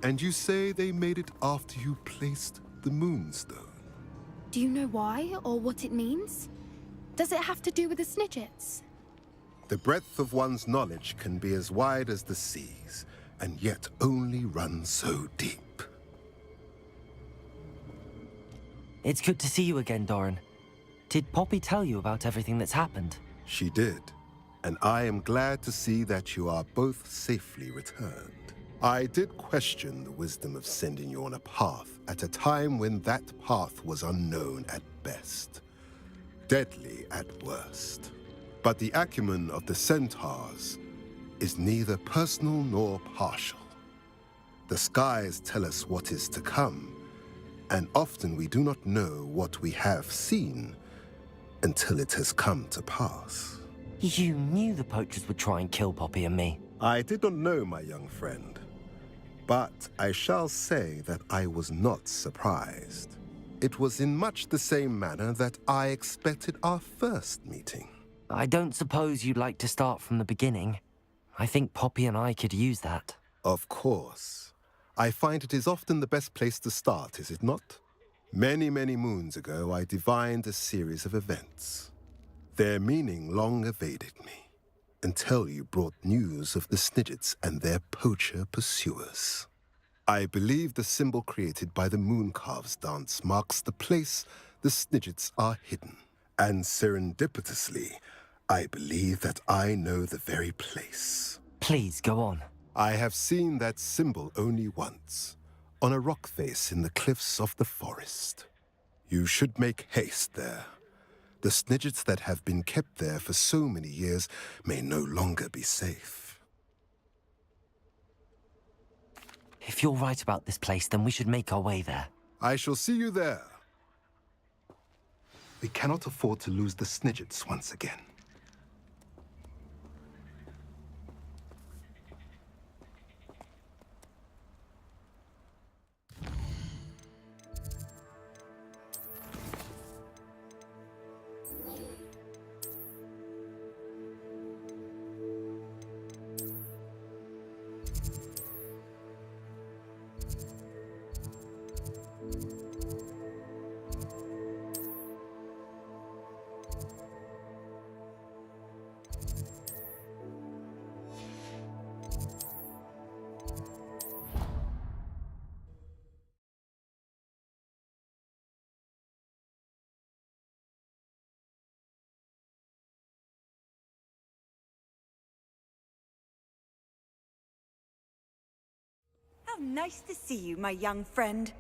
And you say they made it after you placed the Moonstone? Do you know why or what it means? Does it have to do with the Snidgets? The breadth of one's knowledge can be as wide as the seas, and yet only run so deep. It's good to see you again, Doran. Did Poppy tell you about everything that's happened? She did, and I am glad to see that you are both safely returned. I did question the wisdom of sending you on a path at a time when that path was unknown at best, deadly at worst. But the acumen of the centaurs is neither personal nor partial. The skies tell us what is to come, and often we do not know what we have seen until it has come to pass. You knew the poachers would try and kill Poppy and me. I did not know, my young friend, but I shall say that I was not surprised. It was in much the same manner that I expected our first meeting. I don't suppose you'd like to start from the beginning. I think Poppy and I could use that. Of course. I find it is often the best place to start, is it not? Many, many moons ago, I divined a series of events. Their meaning long evaded me, until you brought news of the Snidgets and their poacher pursuers. I believe the symbol created by the Mooncalves dance marks the place the Snidgets are hidden. And serendipitously, I believe that I know the very place. Please, go on. I have seen that symbol only once, on a rock face in the cliffs of the forest. You should make haste there. The Snidgets that have been kept there for so many years may no longer be safe. If you're right about this place, then we should make our way there. I shall see you there. We cannot afford to lose the Snidgets once again. How nice to see you, my young friend.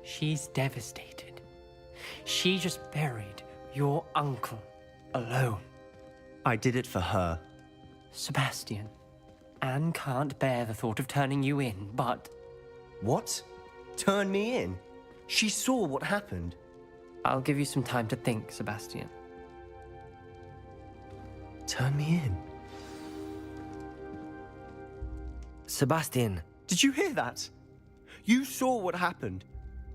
She's devastated. She just buried your uncle alone. I did it for her. Sebastian, Anne can't bear the thought of turning you in, but... What? Turn me in? She saw what happened. I'll give you some time to think, Sebastian. Turn me in? Sebastian. Did you hear that? You saw what happened.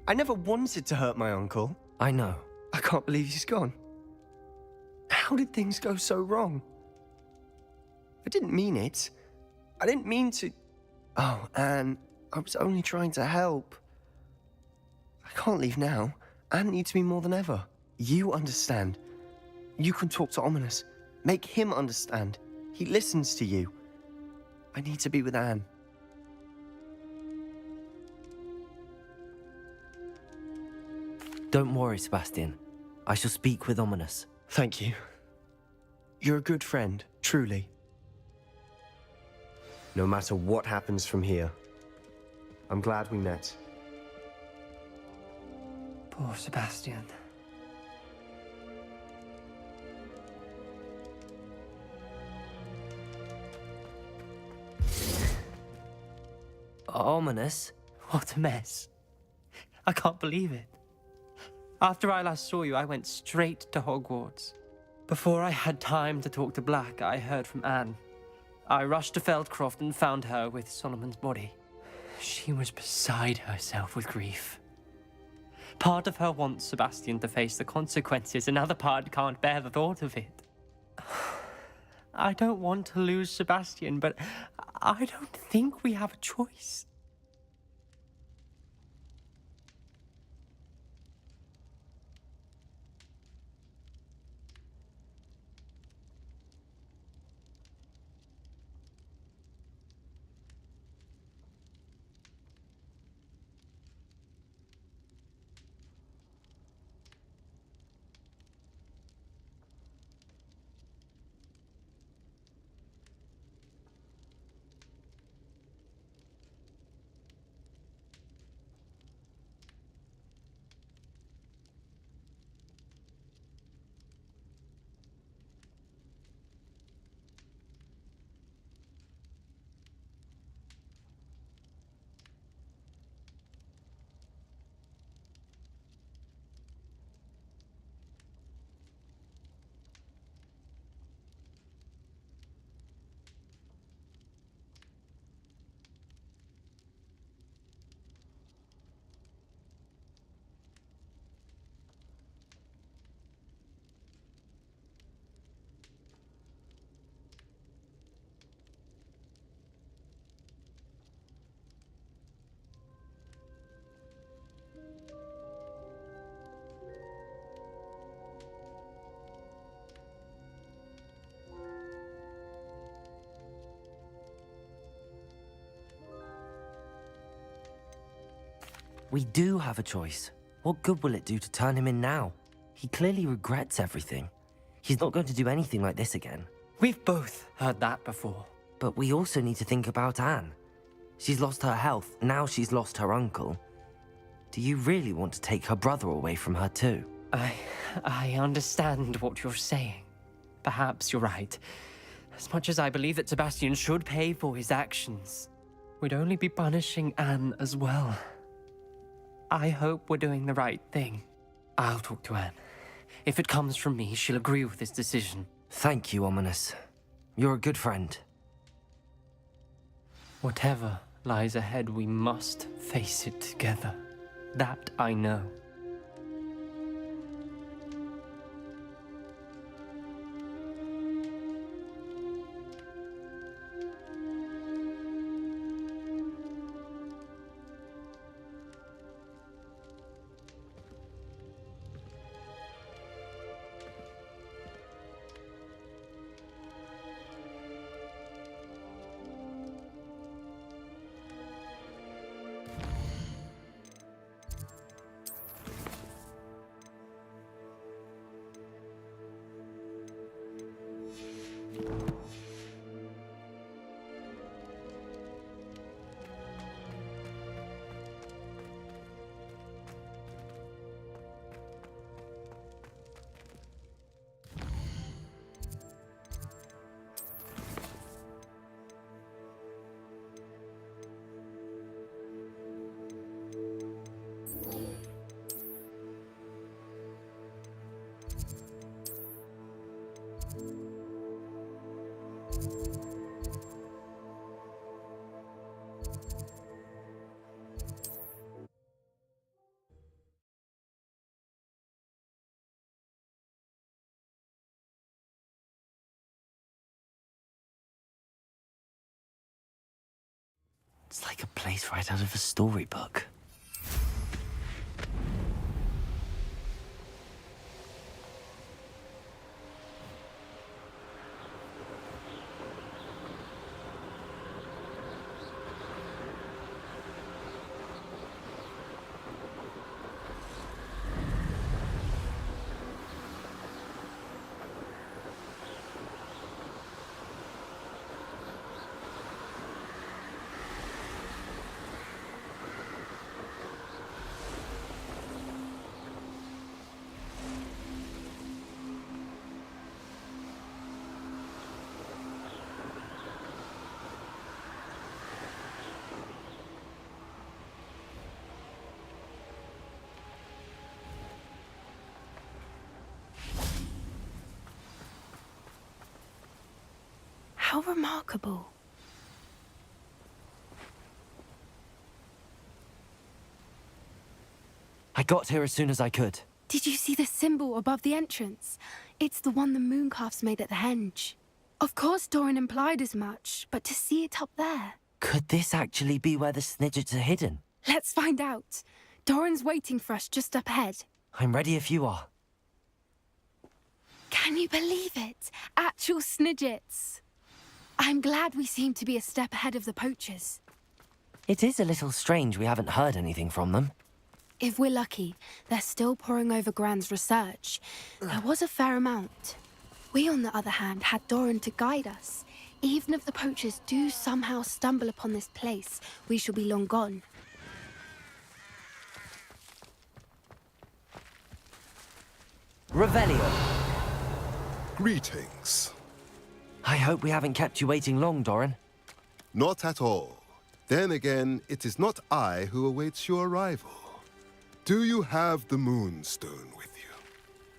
I never wanted to hurt my uncle. I know. I can't believe he's gone. How did things go so wrong? I didn't mean it. I didn't mean to... Oh, Anne, I was only trying to help. I can't leave now. Anne needs me more than ever. You understand. You can talk to Ominous. Make him understand. He listens to you. I need to be with Anne. Don't worry, Sebastian. I shall speak with Ominous. Thank you. You're a good friend, truly. No matter what happens from here, I'm glad we met. Poor Sebastian. Ominous? What a mess. I can't believe it. After I last saw you, I went straight to Hogwarts. Before I had time to talk to Black, I heard from Anne. I rushed to Feldcroft and found her with Solomon's body. She was beside herself with grief. Part of her wants Sebastian to face the consequences, another part can't bear the thought of it. I don't want to lose Sebastian, but I don't think we have a choice. We do have a choice. What good will it do to turn him in now? He clearly regrets everything. He's not going to do anything like this again. We've both heard that before. But we also need to think about Anne. She's lost her health, now she's lost her uncle. Do you really want to take her brother away from her too? I understand what you're saying. Perhaps you're right. As much as I believe that Sebastian should pay for his actions, we'd only be punishing Anne as well. I hope we're doing the right thing. I'll talk to Anne. If it comes from me, she'll agree with this decision. Thank you, Ominous. You're a good friend. Whatever lies ahead, we must face it together. That I know. It's like a place right out of a storybook. How remarkable. I got here as soon as I could. Did you see the symbol above the entrance? It's the one the mooncalves made at the henge. Of course Doran implied as much, but to see it up there... Could this actually be where the Snidgets are hidden? Let's find out. Doran's waiting for us just up ahead. I'm ready if you are. Can you believe it? Actual Snidgets. I'm glad we seem to be a step ahead of the poachers. It is a little strange we haven't heard anything from them. If we're lucky, they're still poring over Gran's research. There was a fair amount. We, on the other hand, had Doran to guide us. Even if the poachers do somehow stumble upon this place, we shall be long gone. Revelio. Greetings. I hope we haven't kept you waiting long, Doran. Not at all. Then again, it is not I who awaits your arrival. Do you have the Moonstone with you?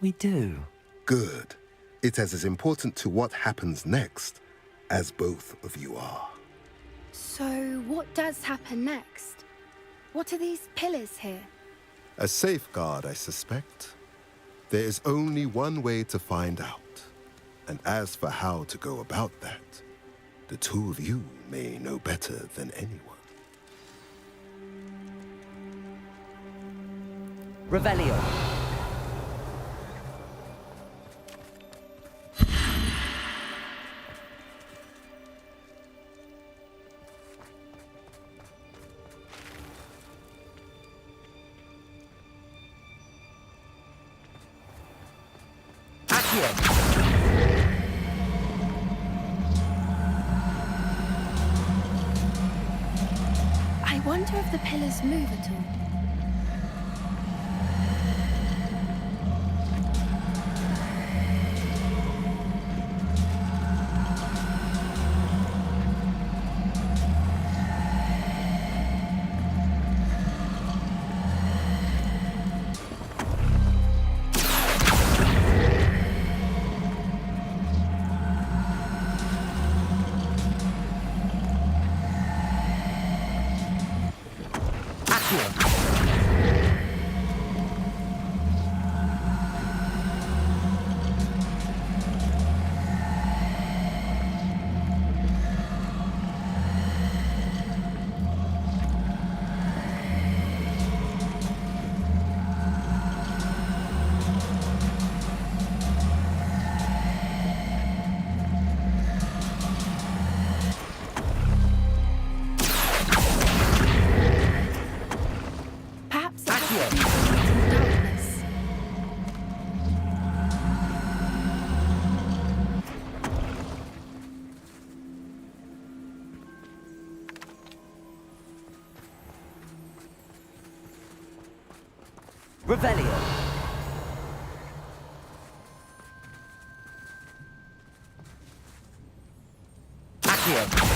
We do. Good. It is as important to what happens next as both of you are. So, what does happen next? What are these pillars here? A safeguard, I suspect. There is only one way to find out. And as for how to go about that, the two of you may know better than anyone. Revelio. I wonder if the pillars move at all. Revelio. Accio.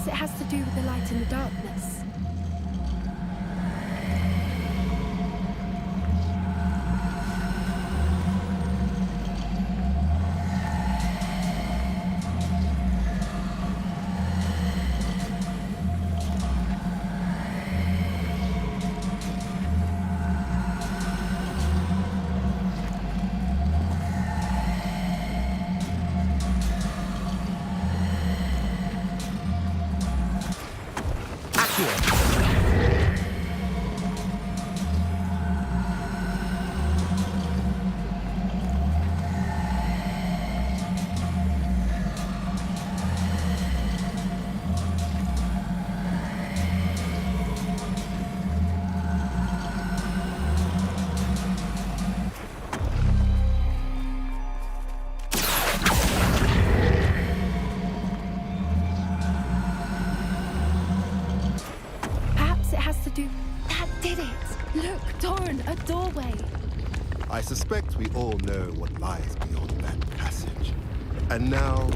It has to do with the light in the darkness. That did it! Look, Doran, a doorway! I suspect we all know what lies beyond that passage. And now,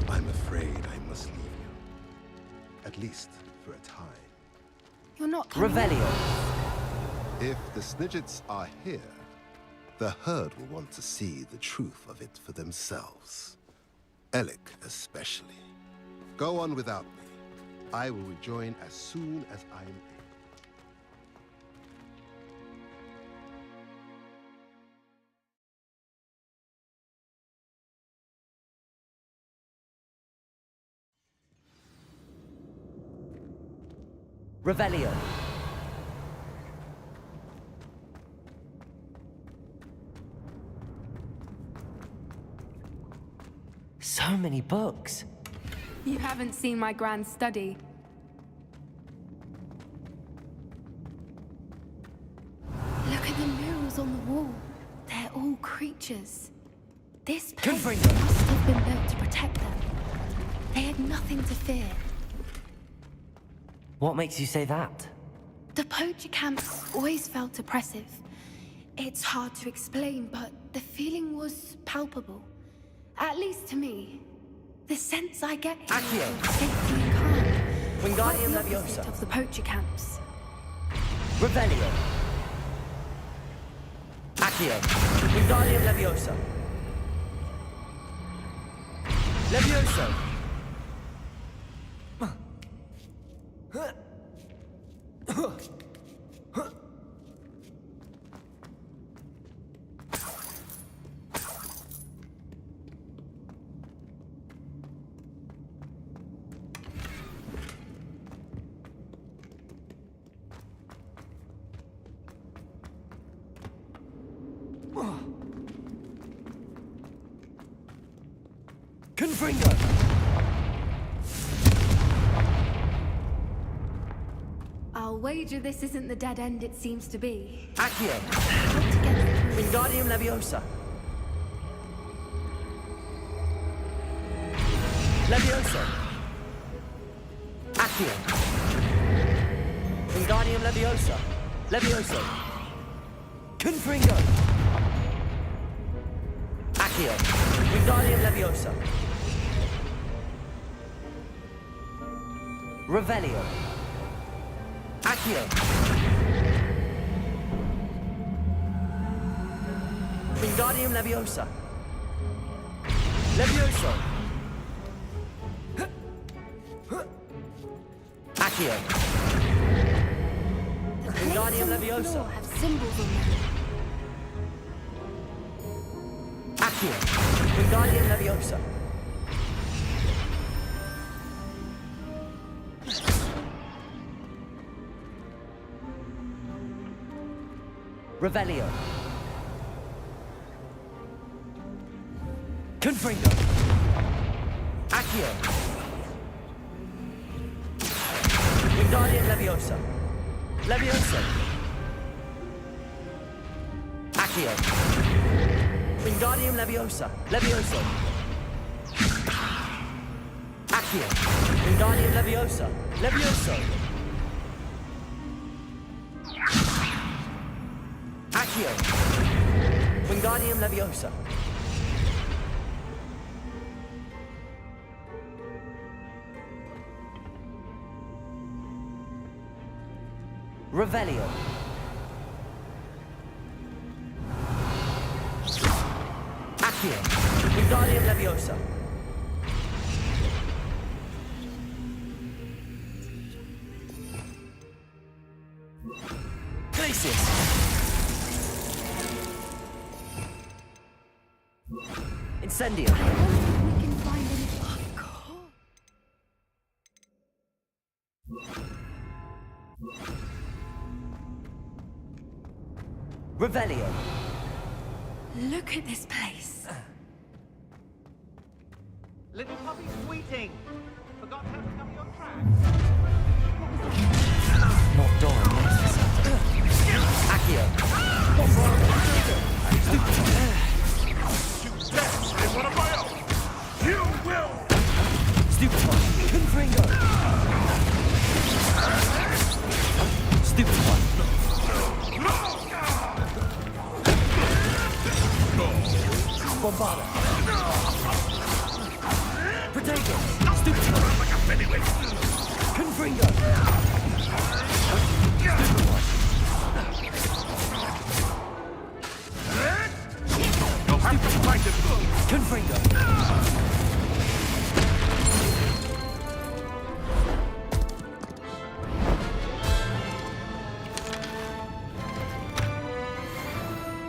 I'm afraid I must leave you. At least for a time. You're not coming. Revelio. If the Snidgets are here, the herd will want to see the truth of it for themselves. Alec especially. Go on without me. I will rejoin as soon as I am able. Revelio. So many books. You haven't seen my grand study. Look at the murals on the wall. They're all creatures. This place must have been built to protect them. They had nothing to fear. What makes you say that? The poacher camps always felt oppressive. It's hard to explain, but the feeling was palpable. At least to me. The sense I get here is safety and calm. Wingardium Quite the Leviosa. opposite of the poacher camps. Revelio. Accio. Wingardium Leviosa. Levioso. Confringo! I'll wager this isn't the dead end it seems to be. Accio. Wingardium Leviosa. Levioso. Accio. Wingardium Leviosa. Levioso. Confringo. Accio. Wingardium Leviosa. Revelio. Accio. Wingardium Leviosa. Levioso. Accio. Wingardium Leviosa. Have symbols on them. Accio. Wingardium Leviosa. Revelio. Confringo. Accio. Wingardium Leviosa. Levioso. Accio. Wingardium Leviosa. Levioso. Accio. Wingardium Leviosa. Levioso. Accio. Wingardium Leviosa. Revelio. Accio. Wingardium Leviosa. Glacius. Incendio. We can find any. Revelio. Look at this place. Little puppy squeating. Forgot how to cover your tracks. Not Doran, Accio. You dance in one of my own. You will. Stupid one. Confringo. Stupid one. Bombarda. Potato. Stupid one. Like a pennyweight. Confringo. Stupid one. You'll have to fight it. Confringo.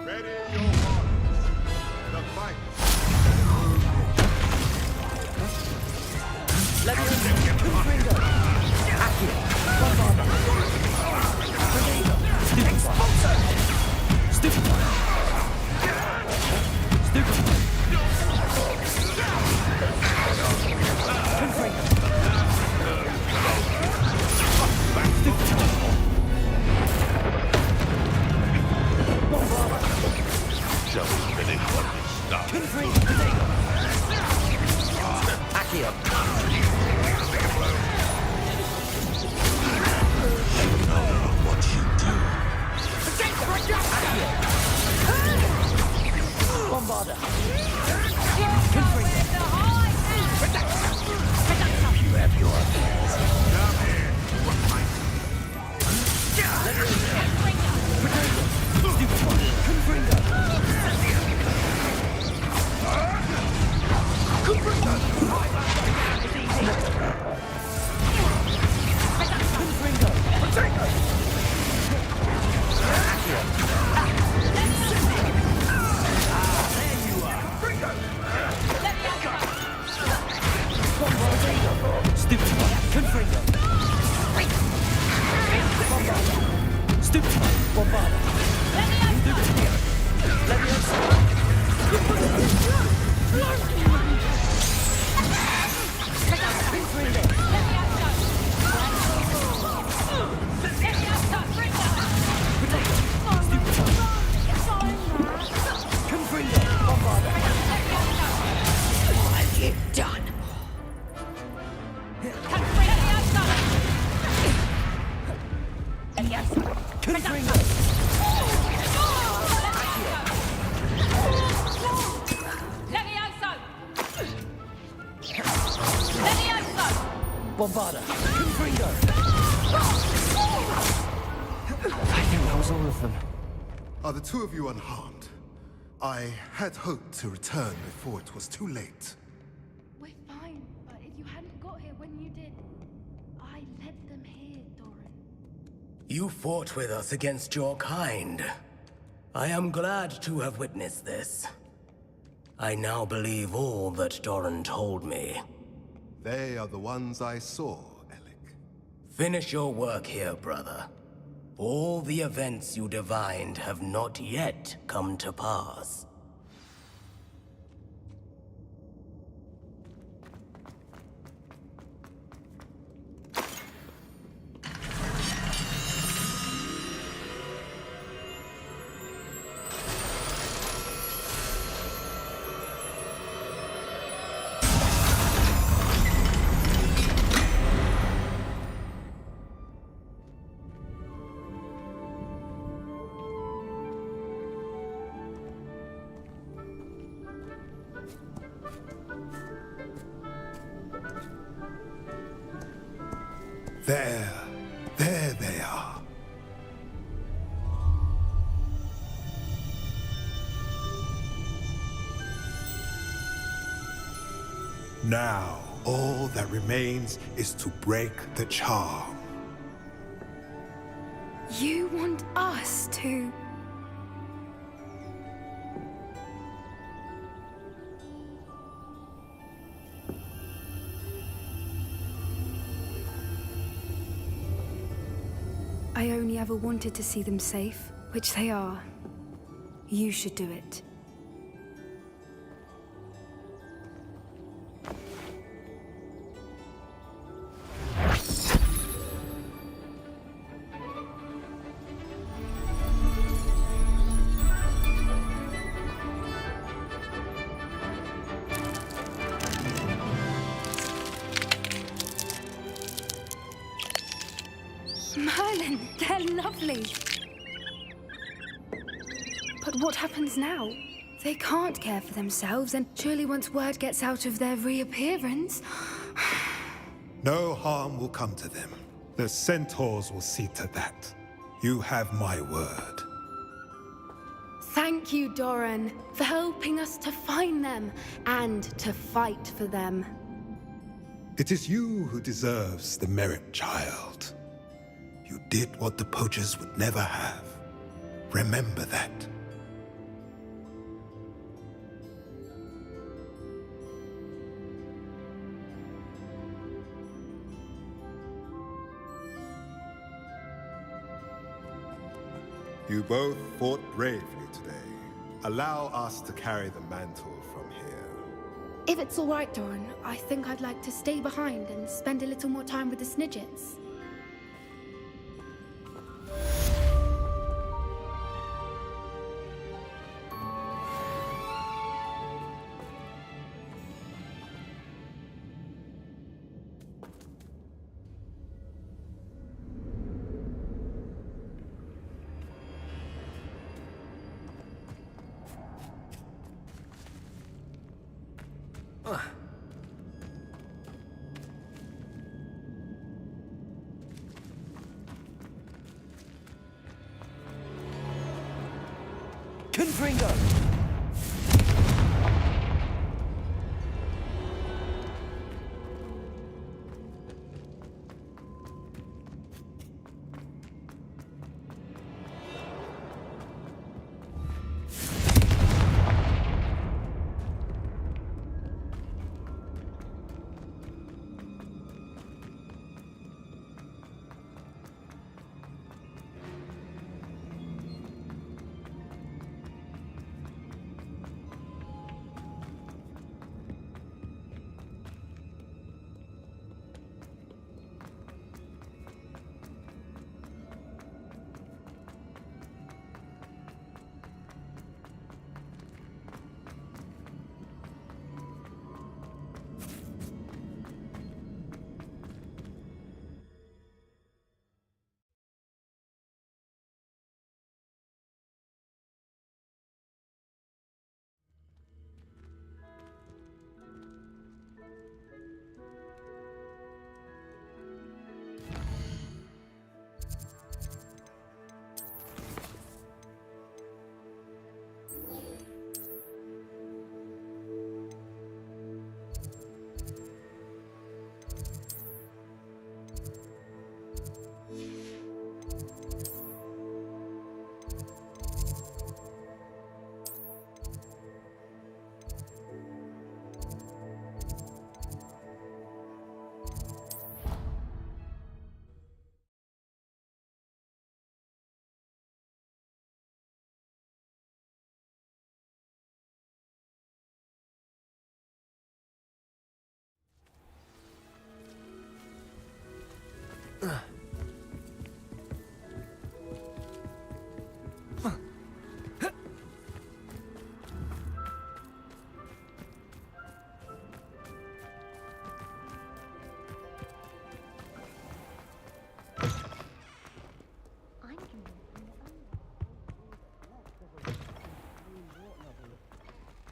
Ready your hearts. The fight. Levioso. Confringo. Accio. Bombarda. Potato. Stupid one. Stupid one. Stupid one. Confringo. Stupid one. Bombarda. Shall we finish what we started? Confringo. Potato. Accio. What you do? Accio. Bombarda. Bombarda! Confringo! I think that was all of them. Are the two of you unharmed? I had hoped to return before it was too late. We're fine, but if you hadn't got here when you did, I led them here, Doran. You fought with us against your kind. I am glad to have witnessed this. I now believe all that Doran told me. They are the ones I saw, Alec. Finish your work here, brother. All the events you divined have not yet come to pass. There they are. Now, all that remains is to break the charm. You want us to... I only ever wanted to see them safe, which they are. You should do it. Merlin, they're lovely. But what happens now? They can't care for themselves, and surely once word gets out of their reappearance... No harm will come to them. The centaurs will see to that. You have my word. Thank you, Doran, for helping us to find them and to fight for them. It is you who deserves the merit, child. You did what the poachers would never have. Remember that. You both fought bravely today. Allow us to carry the mantle from here. If it's all right, Doran, I think I'd like to stay behind and spend a little more time with the Snidgets. Confringo!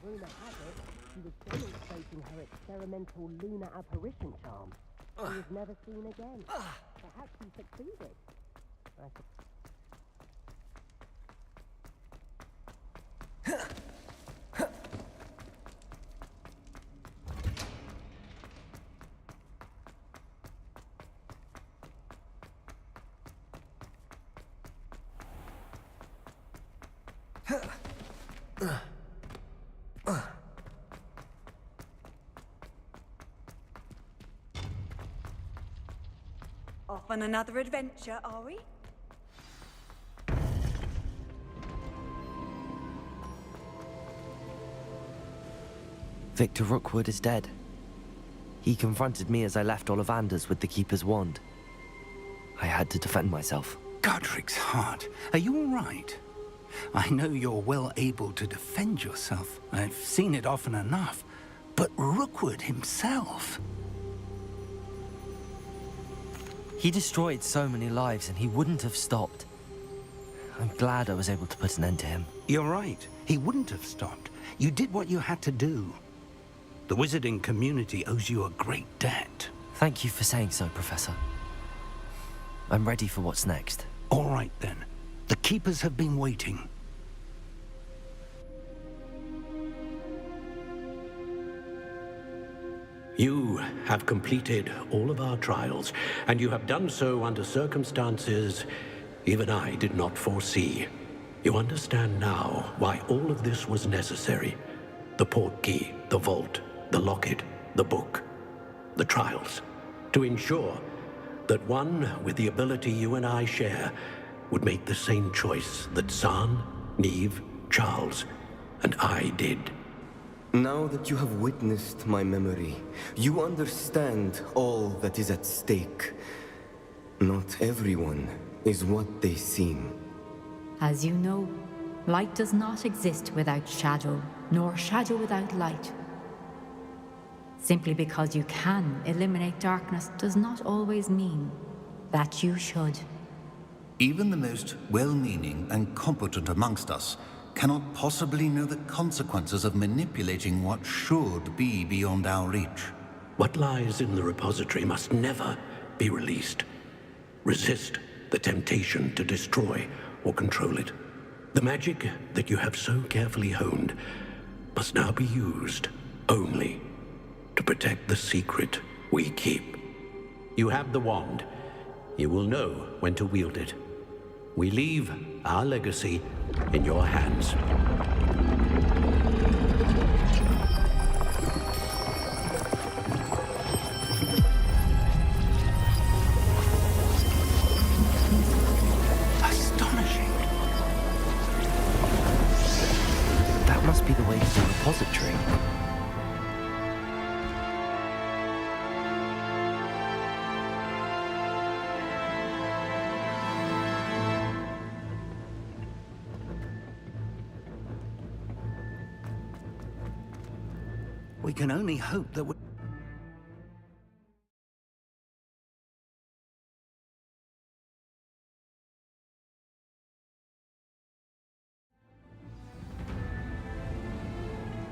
Rumor has it, she was demonstrating her experimental lunar apparition charm. She was never seen again. Perhaps she succeeded. Off on another adventure, are we? Victor Rookwood is dead. He confronted me as I left Ollivander's with the Keeper's wand. I had to defend myself. Godric's heart, are you all right? I know you're well able to defend yourself. I've seen it often enough. But Rookwood himself... He destroyed so many lives and he wouldn't have stopped. I'm glad I was able to put an end to him. You're right. He wouldn't have stopped. You did what you had to do. The wizarding community owes you a great debt. Thank you for saying so, Professor. I'm ready for what's next. All right, then. The Keepers have been waiting. You have completed all of our trials, and you have done so under circumstances even I did not foresee. You understand now why all of this was necessary. The portkey, the vault, the locket, the book, the trials. To ensure that one with the ability you and I share would make the same choice that Zahn, Neve, Charles, and I did. Now that you have witnessed my memory, you understand all that is at stake. Not everyone is what they seem. As you know, light does not exist without shadow, nor shadow without light. Simply because you can eliminate darkness does not always mean that you should. Even the most well-meaning and competent amongst us cannot possibly know the consequences of manipulating what should be beyond our reach. What lies in the repository must never be released. Resist the temptation to destroy or control it. The magic that you have so carefully honed must now be used only to protect the secret we keep. You have the wand. You will know when to wield it. We leave our legacy in your hands. Astonishing. That must be the way to the repository. We can only hope that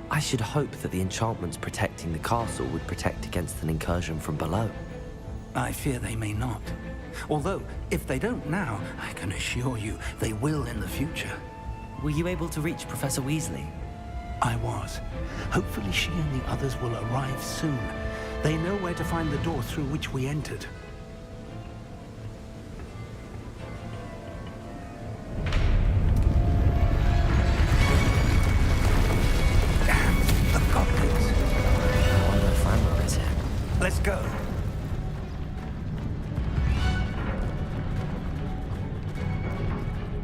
I should hope that the enchantments protecting the castle would protect against an incursion from below. I fear they may not. Although, if they don't now, I can assure you they will in the future. Were you able to reach Professor Weasley? I was. Hopefully she and the others will arrive soon. They know where to find the door through which we entered. The goblins. I wonder if Ranrock is here. Let's go.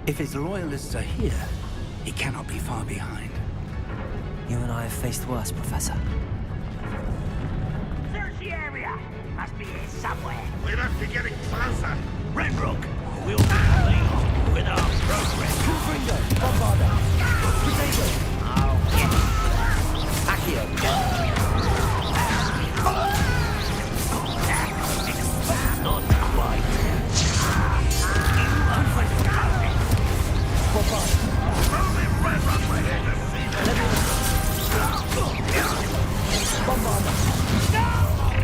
If his loyalists are here, he cannot be far behind. You and I have faced worse, Professor. Search the area. Must be here somewhere. We left must be getting closer. Renrock, we'll be pleased with our progress. Confringo, Bombarda. Potato. I'll get it. Accio. Not quite.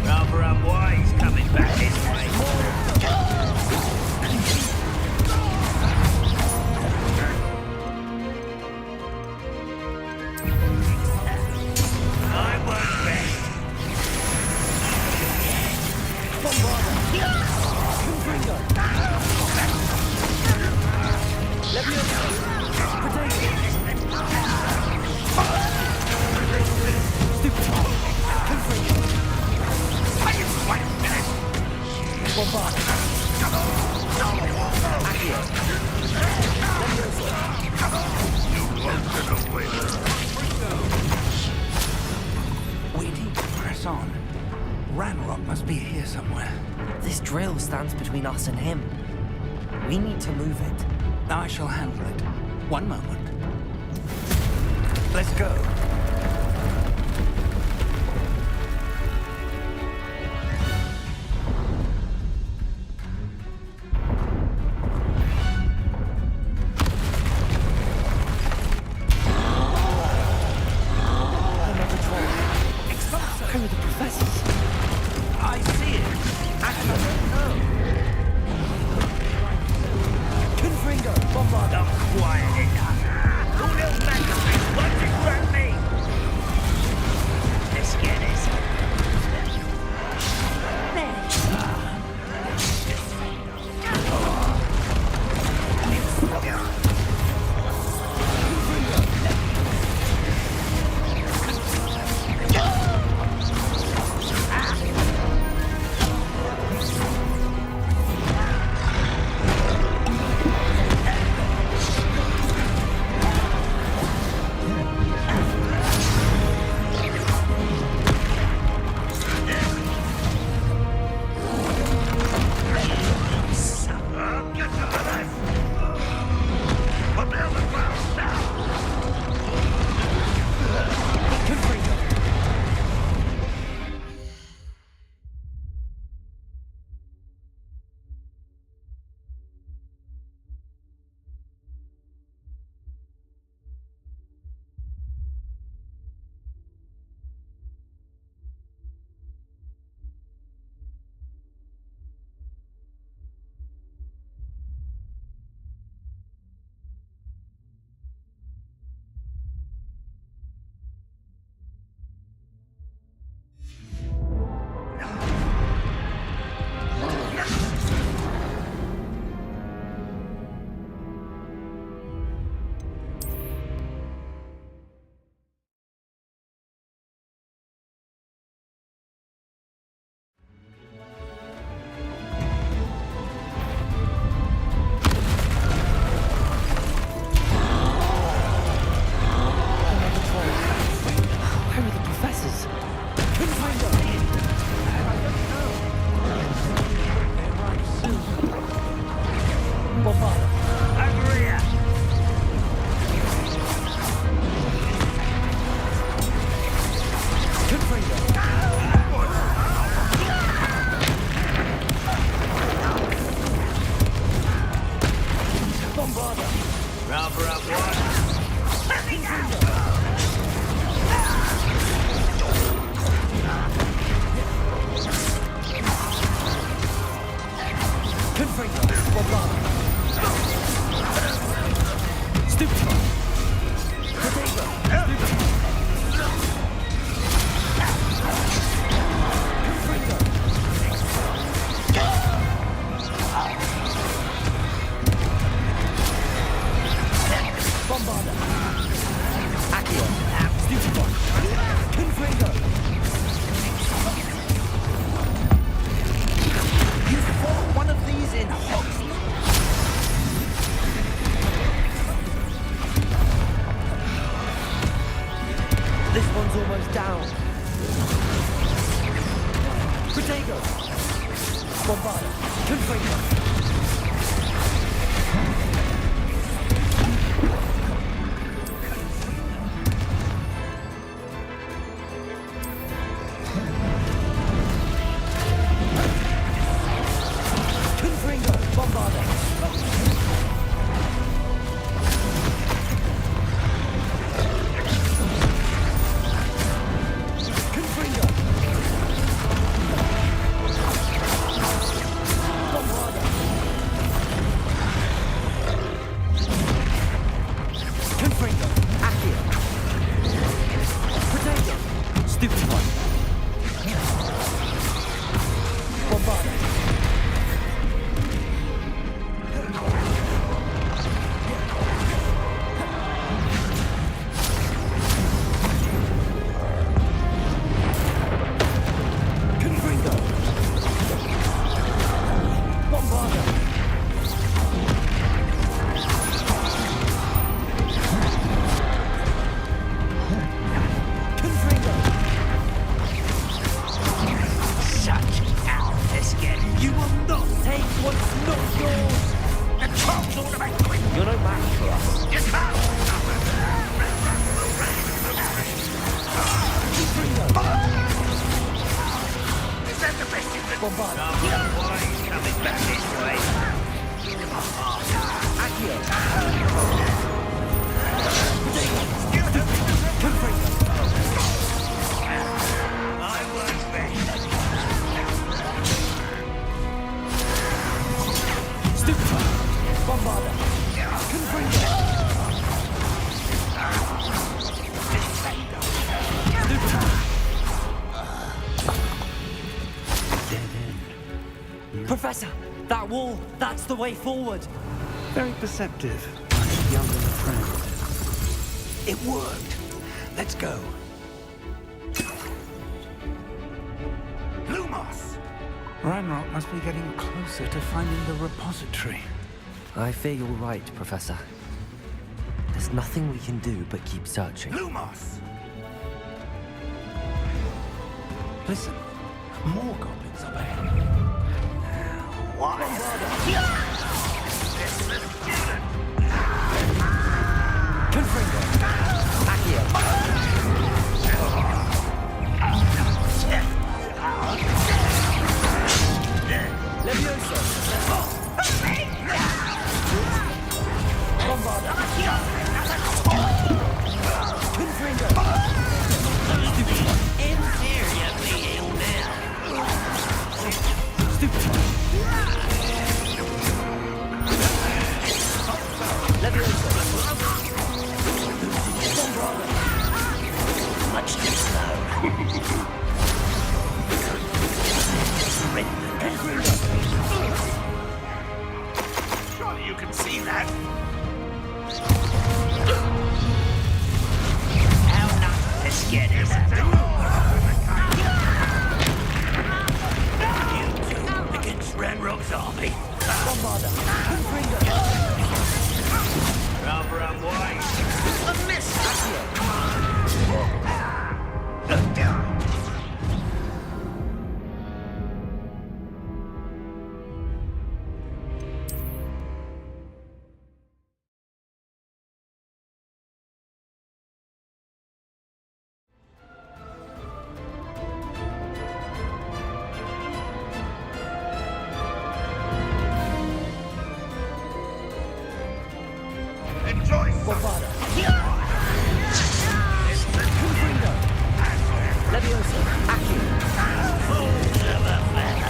Rather unwise coming back this way. I won't rest. Confringo. Leviosa. Potato. Stupid. Confringo. Bombarda. Accio. We need to press on. Ranrock must be here somewhere. This drill stands between us and him. We need to move it. I shall handle it. One moment. Let's go. Where are the professors? I see it. Actually, I don't know. Confringo. Bombarda. Not quiet enough. Two little magazines, what did grab me? Let's get this. You fought one of these in Hogwarts. Professor, that wall, that's the way forward. Very perceptive, my young friend. It worked. Let's go. Lumos! Ranrock must be getting closer to finding the repository. I fear you're right, Professor. There's nothing we can do but keep searching. Lumos! Listen, more goblins up ahead. Why? Confringo! Accio! Levioso! Bombarda! Confringo! Interior being now. Stupid! Levioso! Much too slow. Surely you can see that. How not to scared is You two against Ranrock's army. Bombarda! Confringo! Rather unwise. A miss. Enjoy Bombarda! Confringo! Levioso! Accio! Fools of a feather.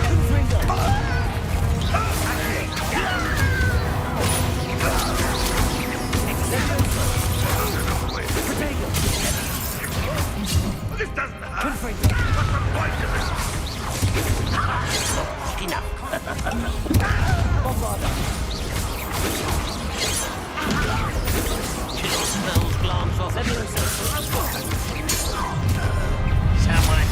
Confringo! This doesn't hurt. Confringo! What's the point of it? Enough. Bombarda! Chill smells glance off. Levioso! Someone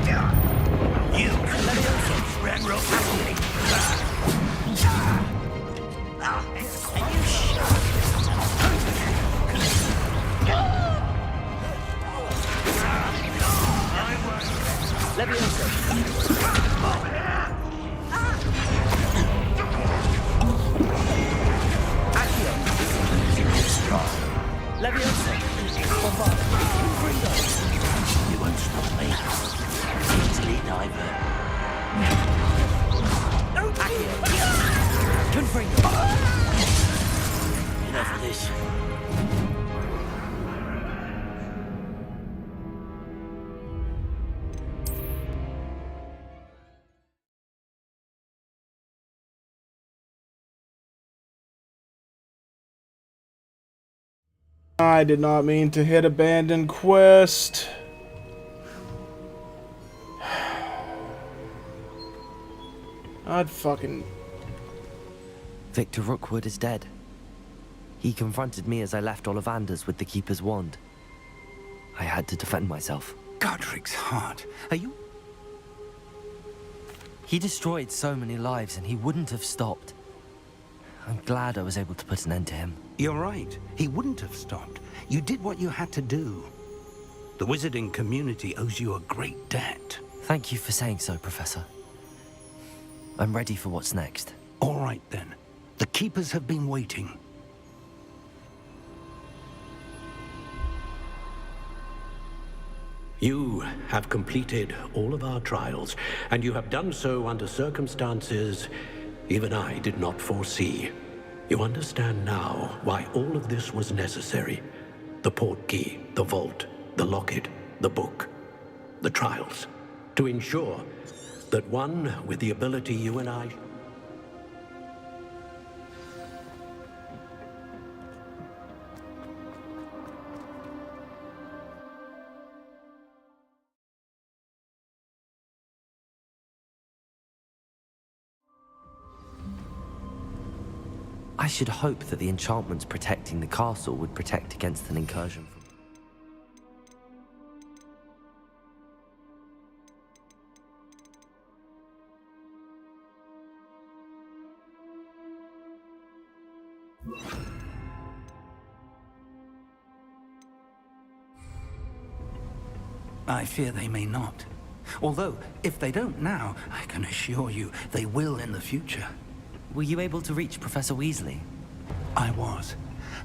here. You Ranrock activity. Are you sure? You won't stop me. Easily divert. Enough of this. I did not mean to hit abandoned quest. I'd fucking... Victor Rookwood is dead. He confronted me as I left Ollivander's with the Keeper's wand. I had to defend myself. Godric's heart. Are you... He destroyed so many lives and he wouldn't have stopped. I'm glad I was able to put an end to him. You're right. He wouldn't have stopped. You did what you had to do. The wizarding community owes you a great debt. Thank you for saying so, Professor. I'm ready for what's next. All right, then. The Keepers have been waiting. You have completed all of our trials, and you have done so under circumstances even I did not foresee. You understand now why all of this was necessary. The portkey, the vault, the locket, the book, the trials. To ensure that one with the ability you and I... I should hope that the enchantments protecting the castle would protect against an incursion from... I fear they may not. Although, if they don't now, I can assure you they will in the future. Were you able to reach Professor Weasley? I was.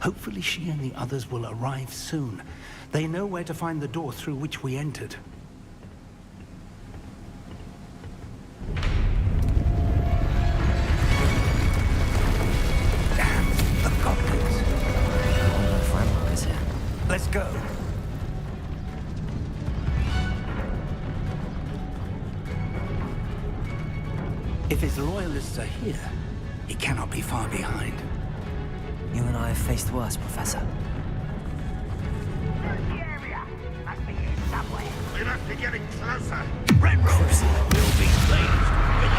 Hopefully she and the others will arrive soon. They know where to find the door through which we entered. Damn, the goblins. I wonder if Ranrock is here. Let's go. If his loyalists are here, he cannot be far behind. You and I have faced worse, Professor. The area must be here somewhere. We must be getting closer. Red Rose will be pleased with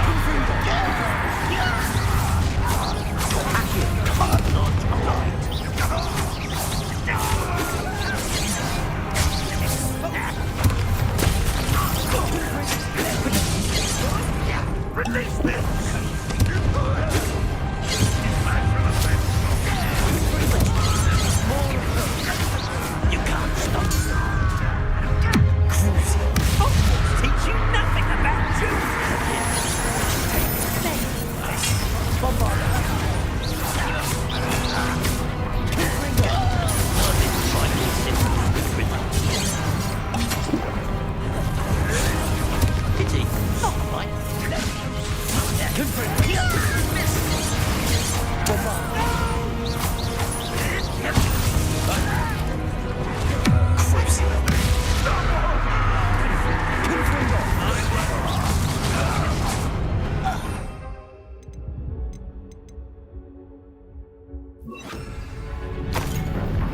Release this! You can't stop. Cruisy. Hogwarts teach you nothing about you. Pity. Not like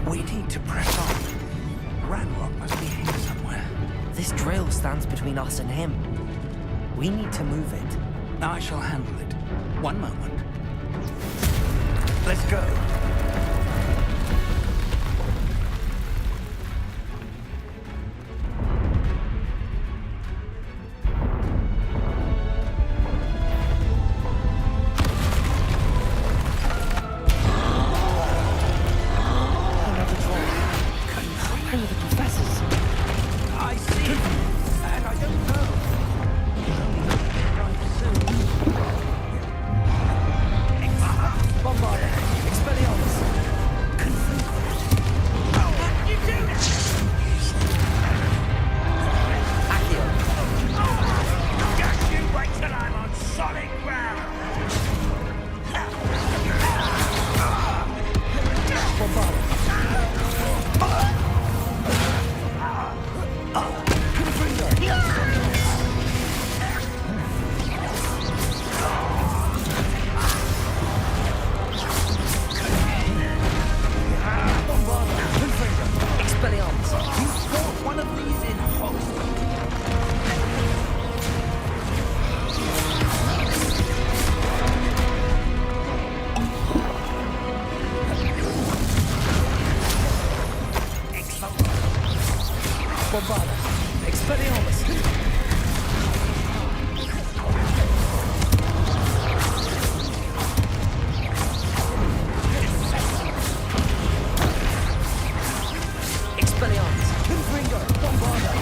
We need to press on. Ranrock must be here somewhere. This drill stands between us and him. We need to move it. I shall handle it. One moment. Let's go. I see, and I don't know. Bombarda. Expelliarmus. Expelliarmus. Confringo. Bombarda.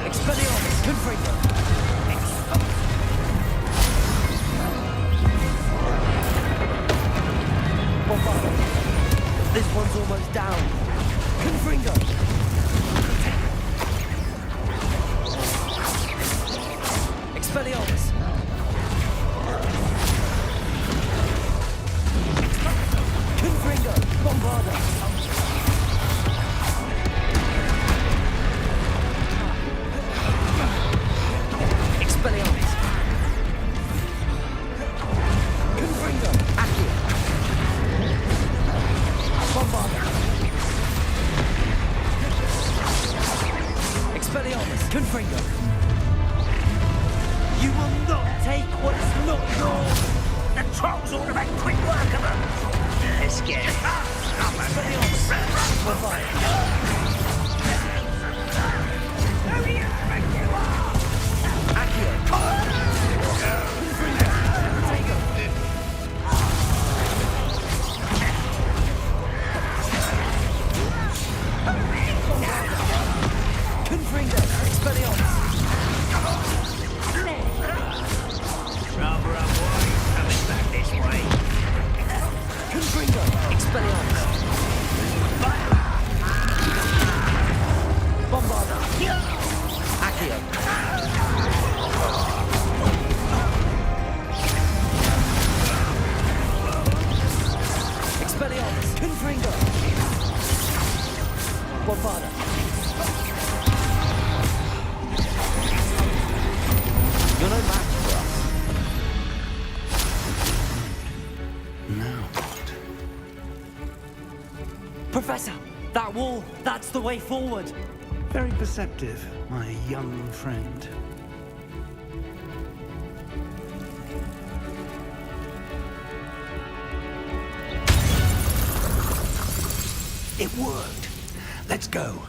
Expelliarmus. Confringo. Bombarda. This one's almost down. Confringo. Expelliarmus. Confringo. Bombarda. Expelliarmus. Confringo. Accio. Bombarda. Expelliarmus. Confringo. You will not take what is not yours. The trolls ought to make quick work of them. Let's get it. Expelliarmus. Bombarda. Accio. Confringo. Protego. Confringo. Expelliarmus. Rather unwise coming back this way. Confringo. Expelliarmus. Bombarda. Accio. Expelliarmus. Confringo. Bombarda. You're no match for us. Now what? Professor, that wall, that's the way forward. Very perceptive, my young friend. It worked. Let's go.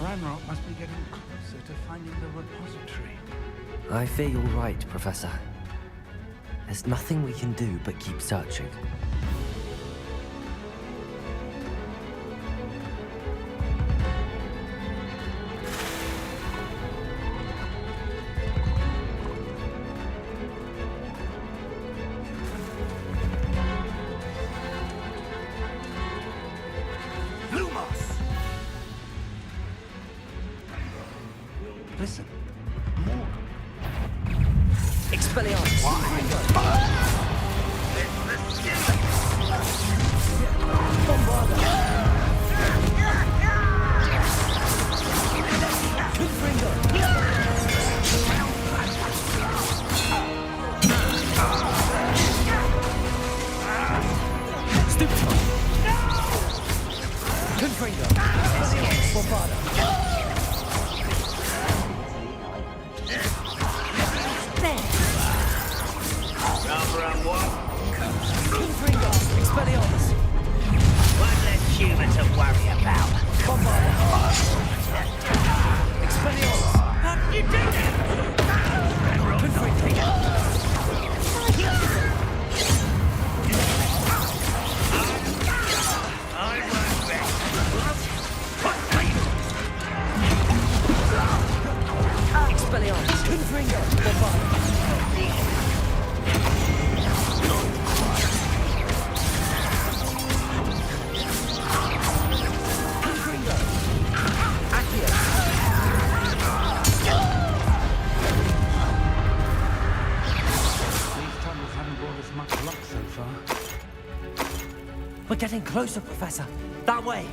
Ranrock must be getting closer to finding the repository. I fear you're right, Professor. There's nothing we can do but keep searching. Listen. Expelliarmus. Bombarda. Confringo. Stupid. Confringo. Bombarda. Confringo. Expelliarmus. One less human to worry about. Bombarda. Expelliarmus. How did you do that? Confringo. I won't rest. Expelliarmus. Confringo. Bombarda. Confringo. Accio. These tunnels haven't brought us much luck so far. We're getting closer, Professor. That way.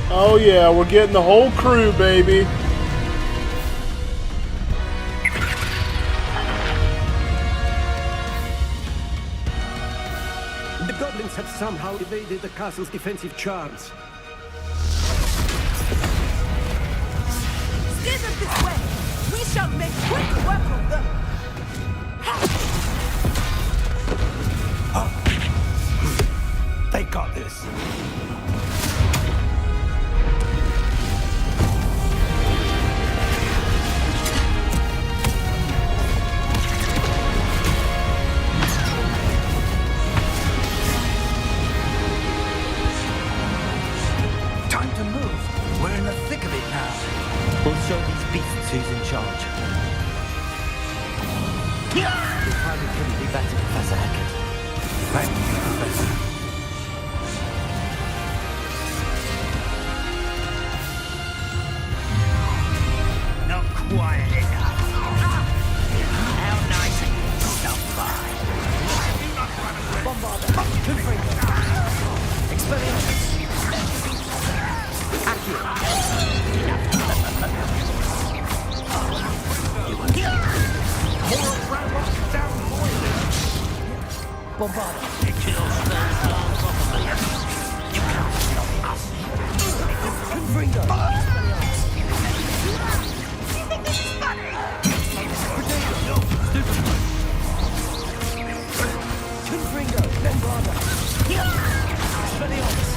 Oh yeah, we're getting the whole crew, baby. The goblins have somehow evaded the castle's defensive charms. Steer them this way! We shall make quick work of them! They got this. Time to move. We're in the thick of it now. We'll show these beasts who's in charge. We probably couldn't be better, Professor Hecat. Thank you, Professor. Not quiet enough. How nice of you to stop by. Bombarder, Confringo, Expelliarmus, Bombarder. It kills those lungs off of me. You can't stop us. Confringo. You think this is funny? Confringo. Bombarder. Expelliarmus.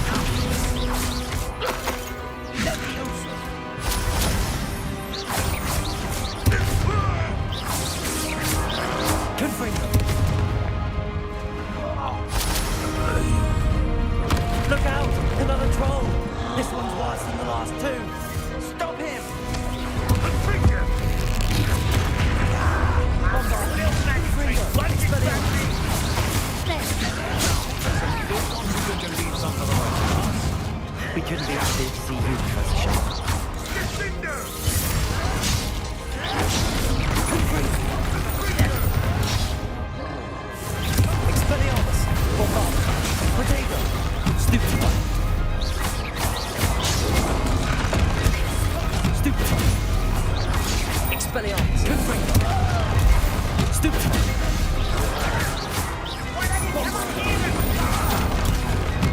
Confringo. Look out! Another troll! This one's worse than the last two! Stop him! We couldn't be happy to see you, Professor Sharp. Expelliarmus! Bombarder! Protego! Stupefy! Stupefy! Expelliarmus! Confringo! Stupefy!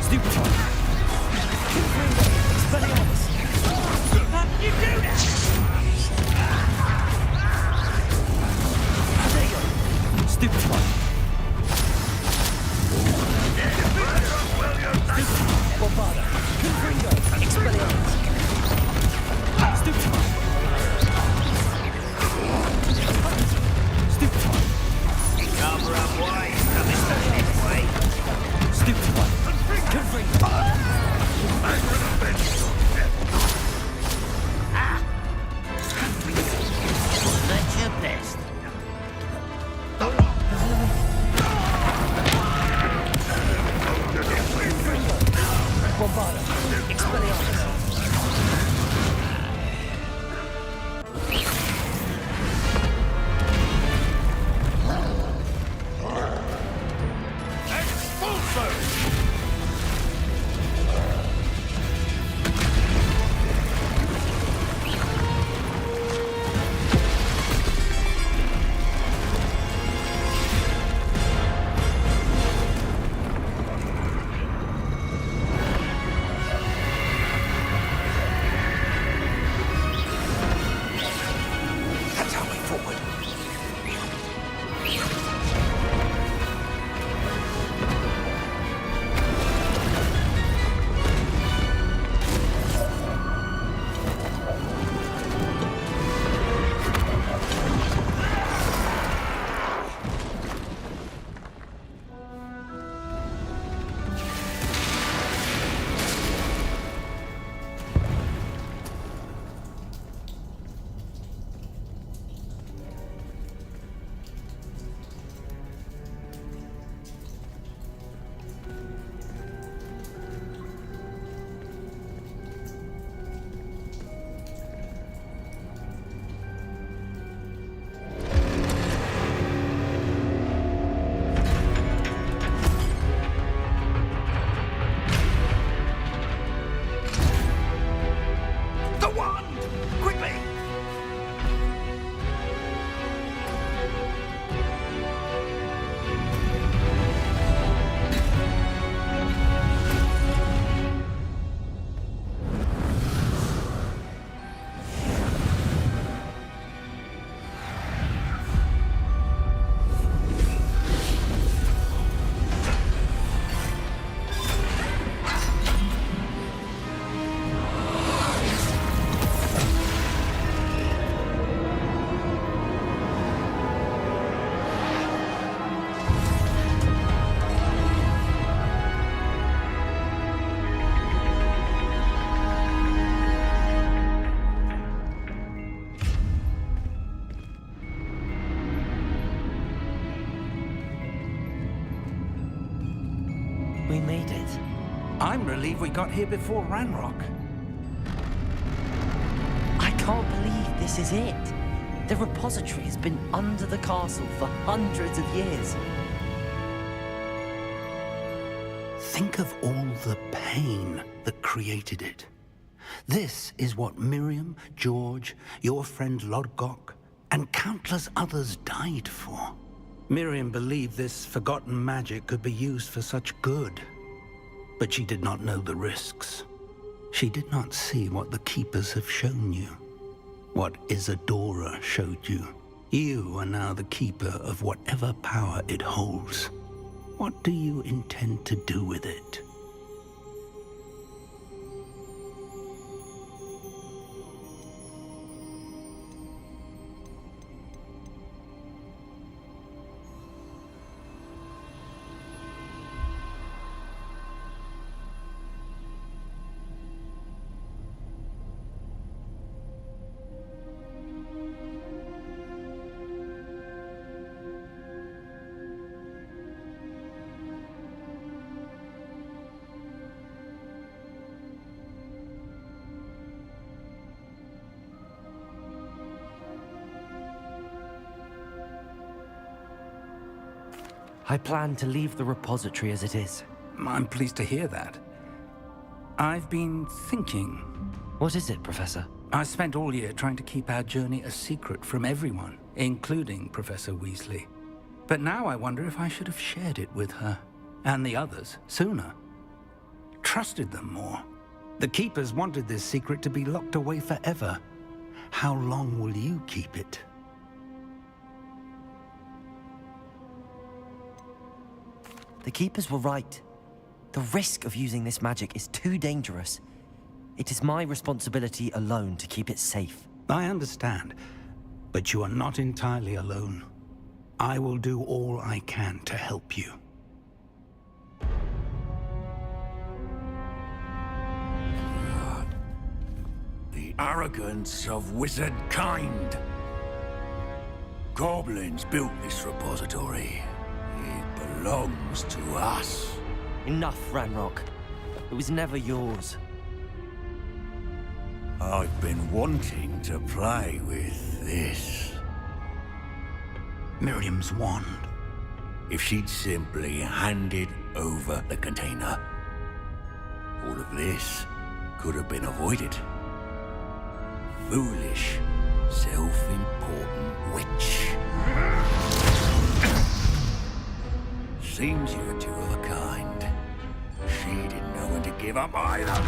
Stupefy! Confringo! Expelliarmus! I'm relieved we got here before Ranrock. I can't believe this is it. The repository has been under the castle for hundreds of years. Think of all the pain that created it. This is what Miriam, George, your friend Lodgok, and countless others died for. Miriam believed this forgotten magic could be used for such good. But she did not know the risks. She did not see what the Keepers have shown you. What Isadora showed you. You are now the Keeper of whatever power it holds. What do you intend to do with it? I plan to leave the repository as it is. I'm pleased to hear that. I've been thinking. What is it, Professor? I spent all year trying to keep our journey a secret from everyone, including Professor Weasley. But now I wonder if I should have shared it with her, and the others, sooner. Trusted them more. The Keepers wanted this secret to be locked away forever. How long will you keep it? The Keepers were right. The risk of using this magic is too dangerous. It is my responsibility alone to keep it safe. I understand, but you are not entirely alone. I will do all I can to help you. The arrogance of wizard kind. Goblins built this repository. It belongs to us. Enough, Ranrock. It was never yours. I've been wanting to play with this. Miriam's wand. If she'd simply handed over the container, all of this could have been avoided. Foolish, self-important witch. Seems you were two of a kind. She didn't know when to give up either.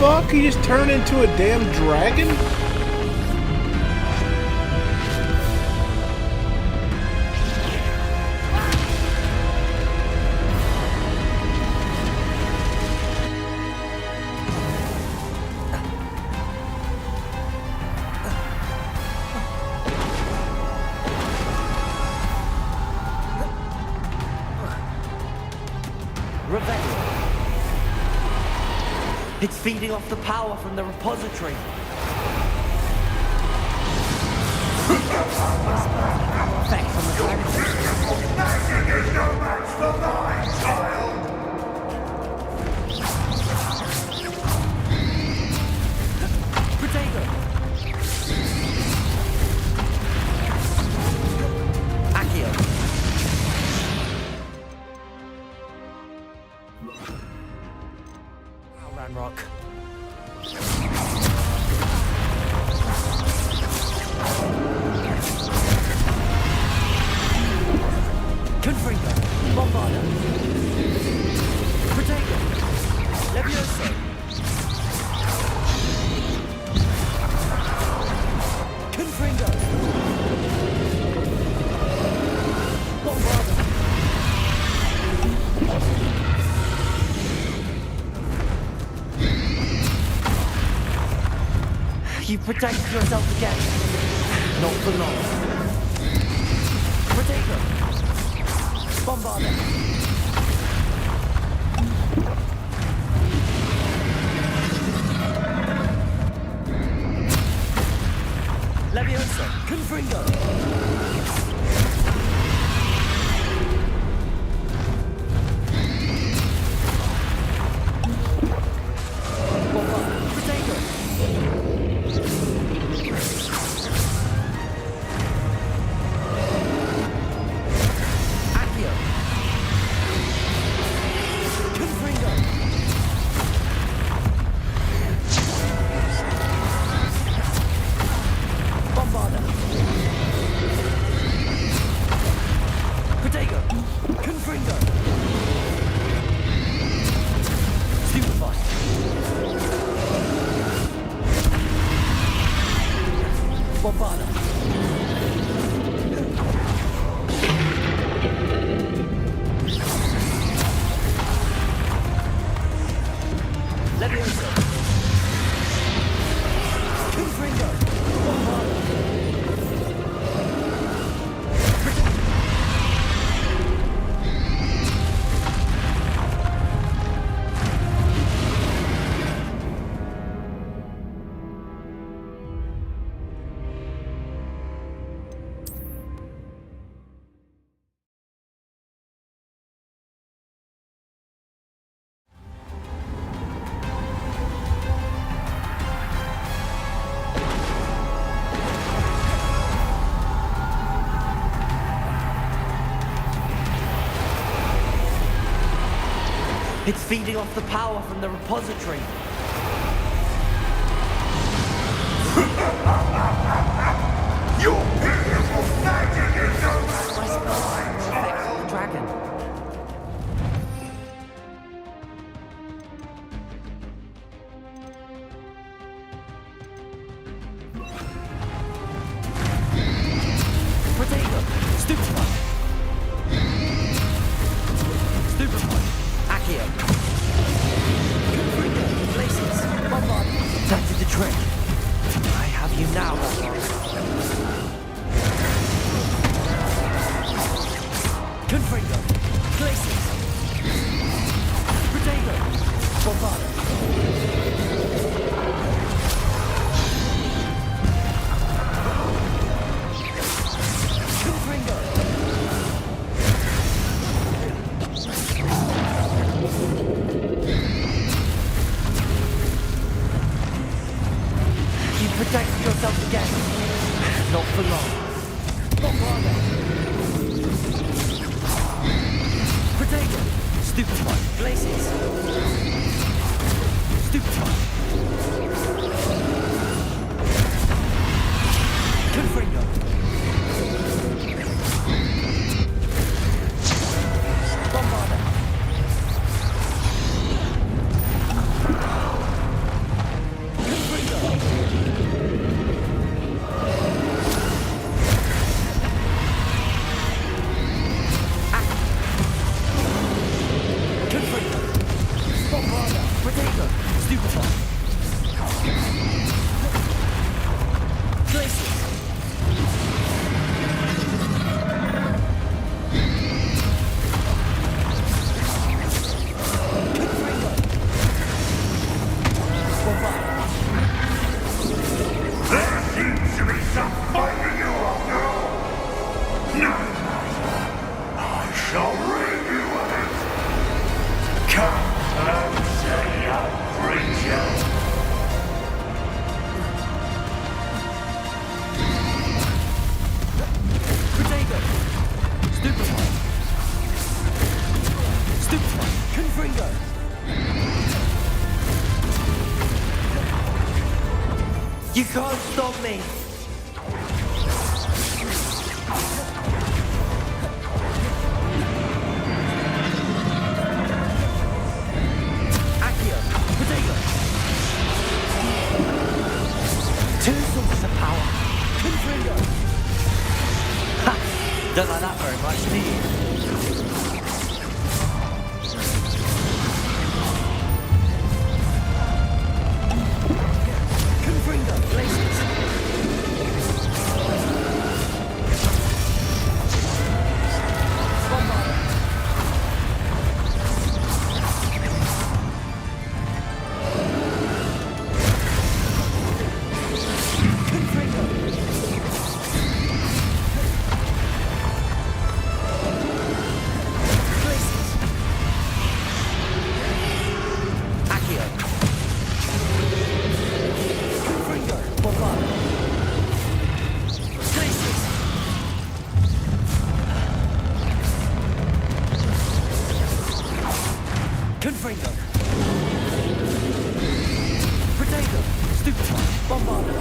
Fuck? He just turned into a damn dragon? It's feeding off the power from the repository. Effect from the dragon. Magic is no match for mine, child! Potato! Accio! Ranrock. Confringo. Bombarda. Protego. Levioso. Confringo. You've protected yourself again. Not for long. Protego! Bombarda! Leviosa! Confringo! It's feeding off the power from the repository. Your beautiful magic is over! My spells have more effect on the dragon. Protego! Stupefy! Stupefy! Accio! Confringo! Places! Bombard! That did the trick. I have you now, Bombard. Confringo! Places! Protego! Bombard! Confringo! You protected yourself again. Not for long. Bombarda! Protego! Stupefy! Places! Stupefy! Confringo! Bombarda! There seems to be some fighting you up now. Now, I shall rid you of it. Come closer, young creature. Protego! Stupefy! Stupefy! Confringo! You can't stop me! Accio! Protego! Two sources of power! Confringo! Ha! Don't like that very much, do you? Confringo! Places! Confringo. Potato. Stupefy. Bombarder.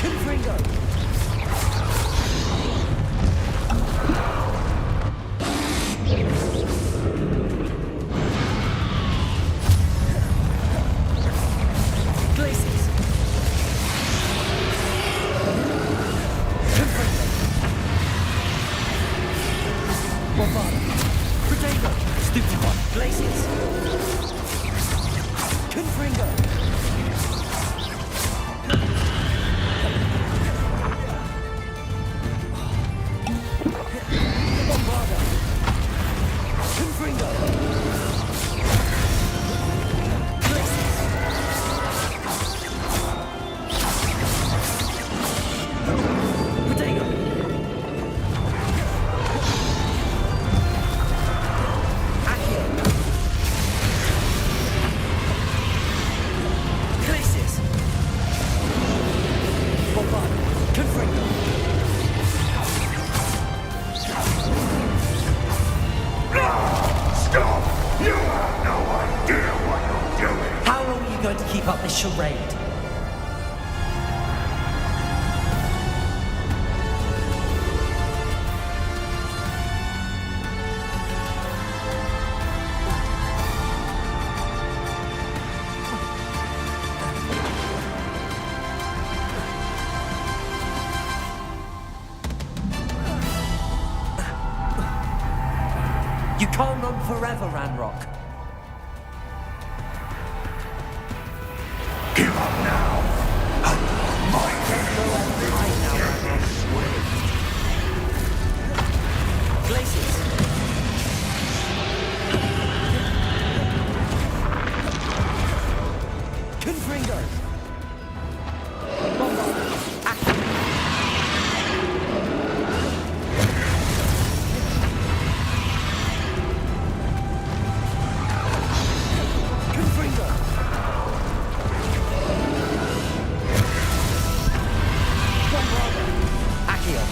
Confringo. Glaciers. Confringo. Bombarder. Potato. Stupefy. Glaciers. Confringo. Bombarder. Confringo. Glaciers. Potato. Accio. Glaciers. Bombarder. Confringo. Stop! You have no idea what you're doing! How long are you going to keep up this charade? You can't run forever, Ranrock. Give up now! My Glaciers. Confringo. Bombarder. Accio. Confringo. Bombarder. Accio.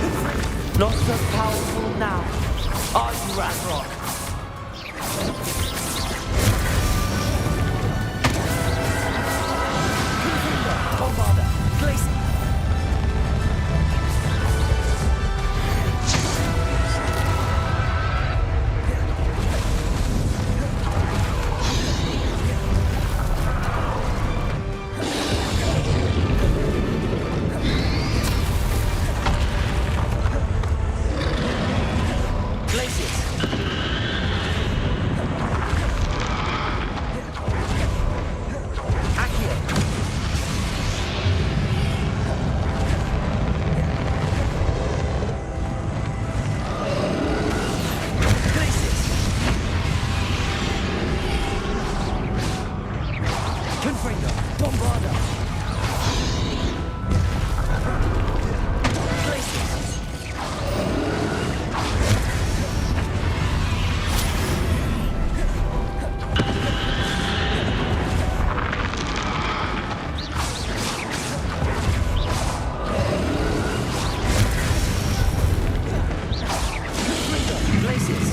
Confringo. Not so powerful now. Are you, Ranrock? Confringo. Bombarder. Glacier. Glaciers. Accio. Glaciers. Confringo. Bombarder. Glaciers. Glaciers.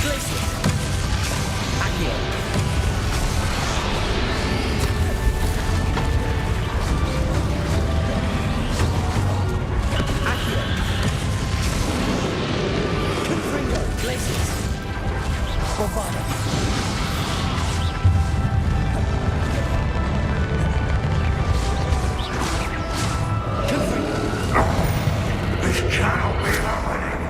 Glaciers. Accio. Accio. Confringo. Glaciers. Bombarder. This cannot be happening!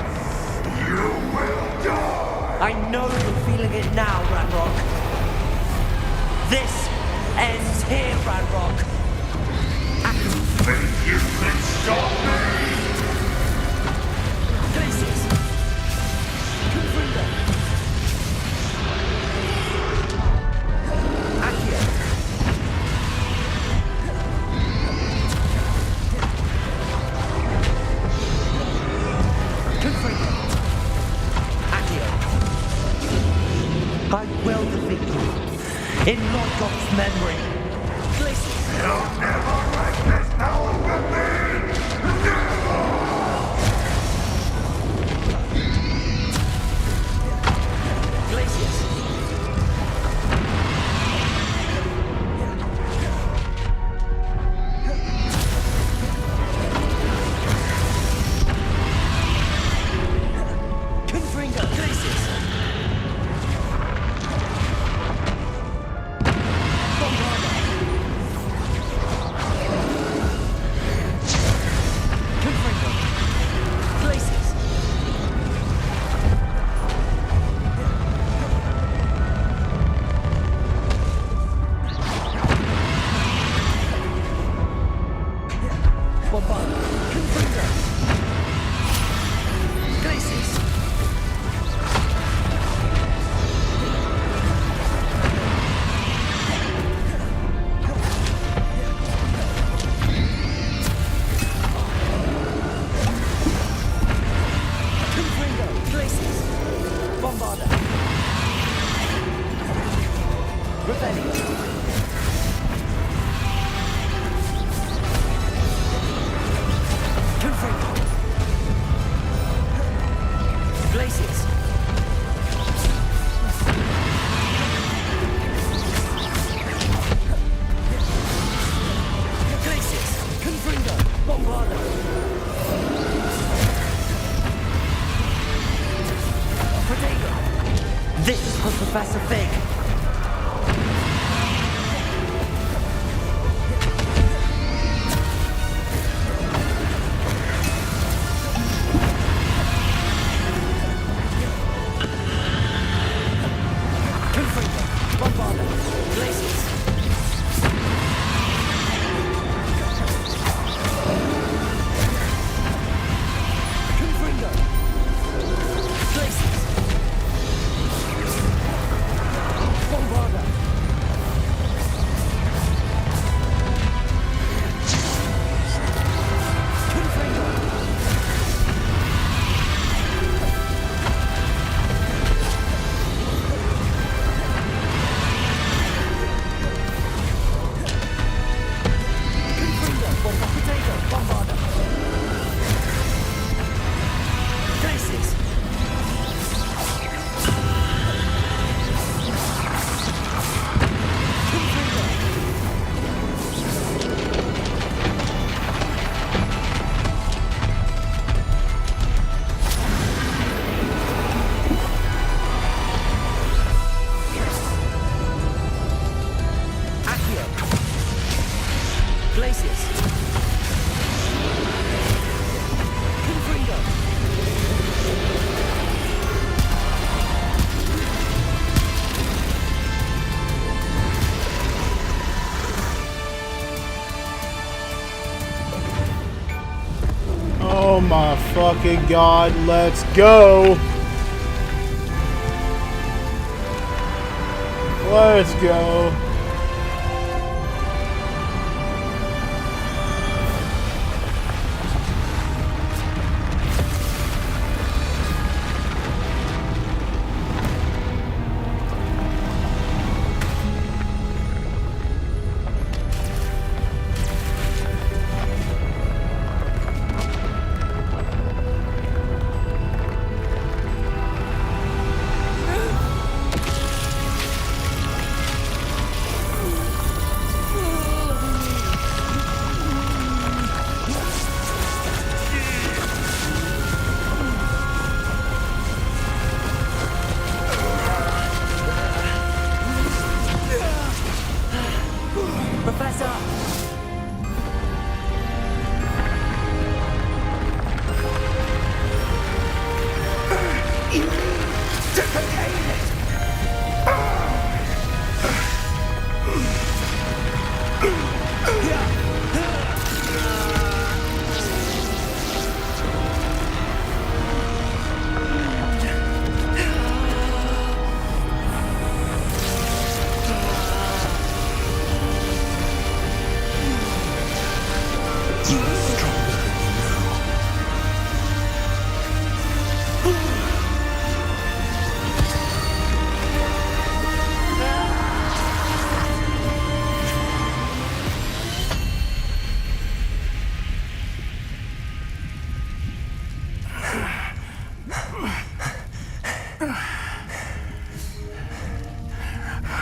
You will die! I know you're feeling it now, Ranrock. This ends here, Ranrock. Think you can stop me? Glaciers. Confringo. Accio. Confringo. Accio. I will defeat In Lodgok's memory. You'll never wreak this power from me! Never! Glacius. Confringo. Glacius. Confringo. Glacius. Bombard. Confringo. Glacius. Confringo. Glacius. Bombarda. Rebellion. Confringo. Glacius. Glacius. Confringo. Bombarda. Protego. This is for Professor Fig. Confringo. Bombarda. Glacius. Confringo. Glacius. Bombarda. Confringo. Confringo. Potato. Bombarda. Glacius. Confringo. Accio. Glacius. Confringo. Oh my fucking god, let's go! Let's go.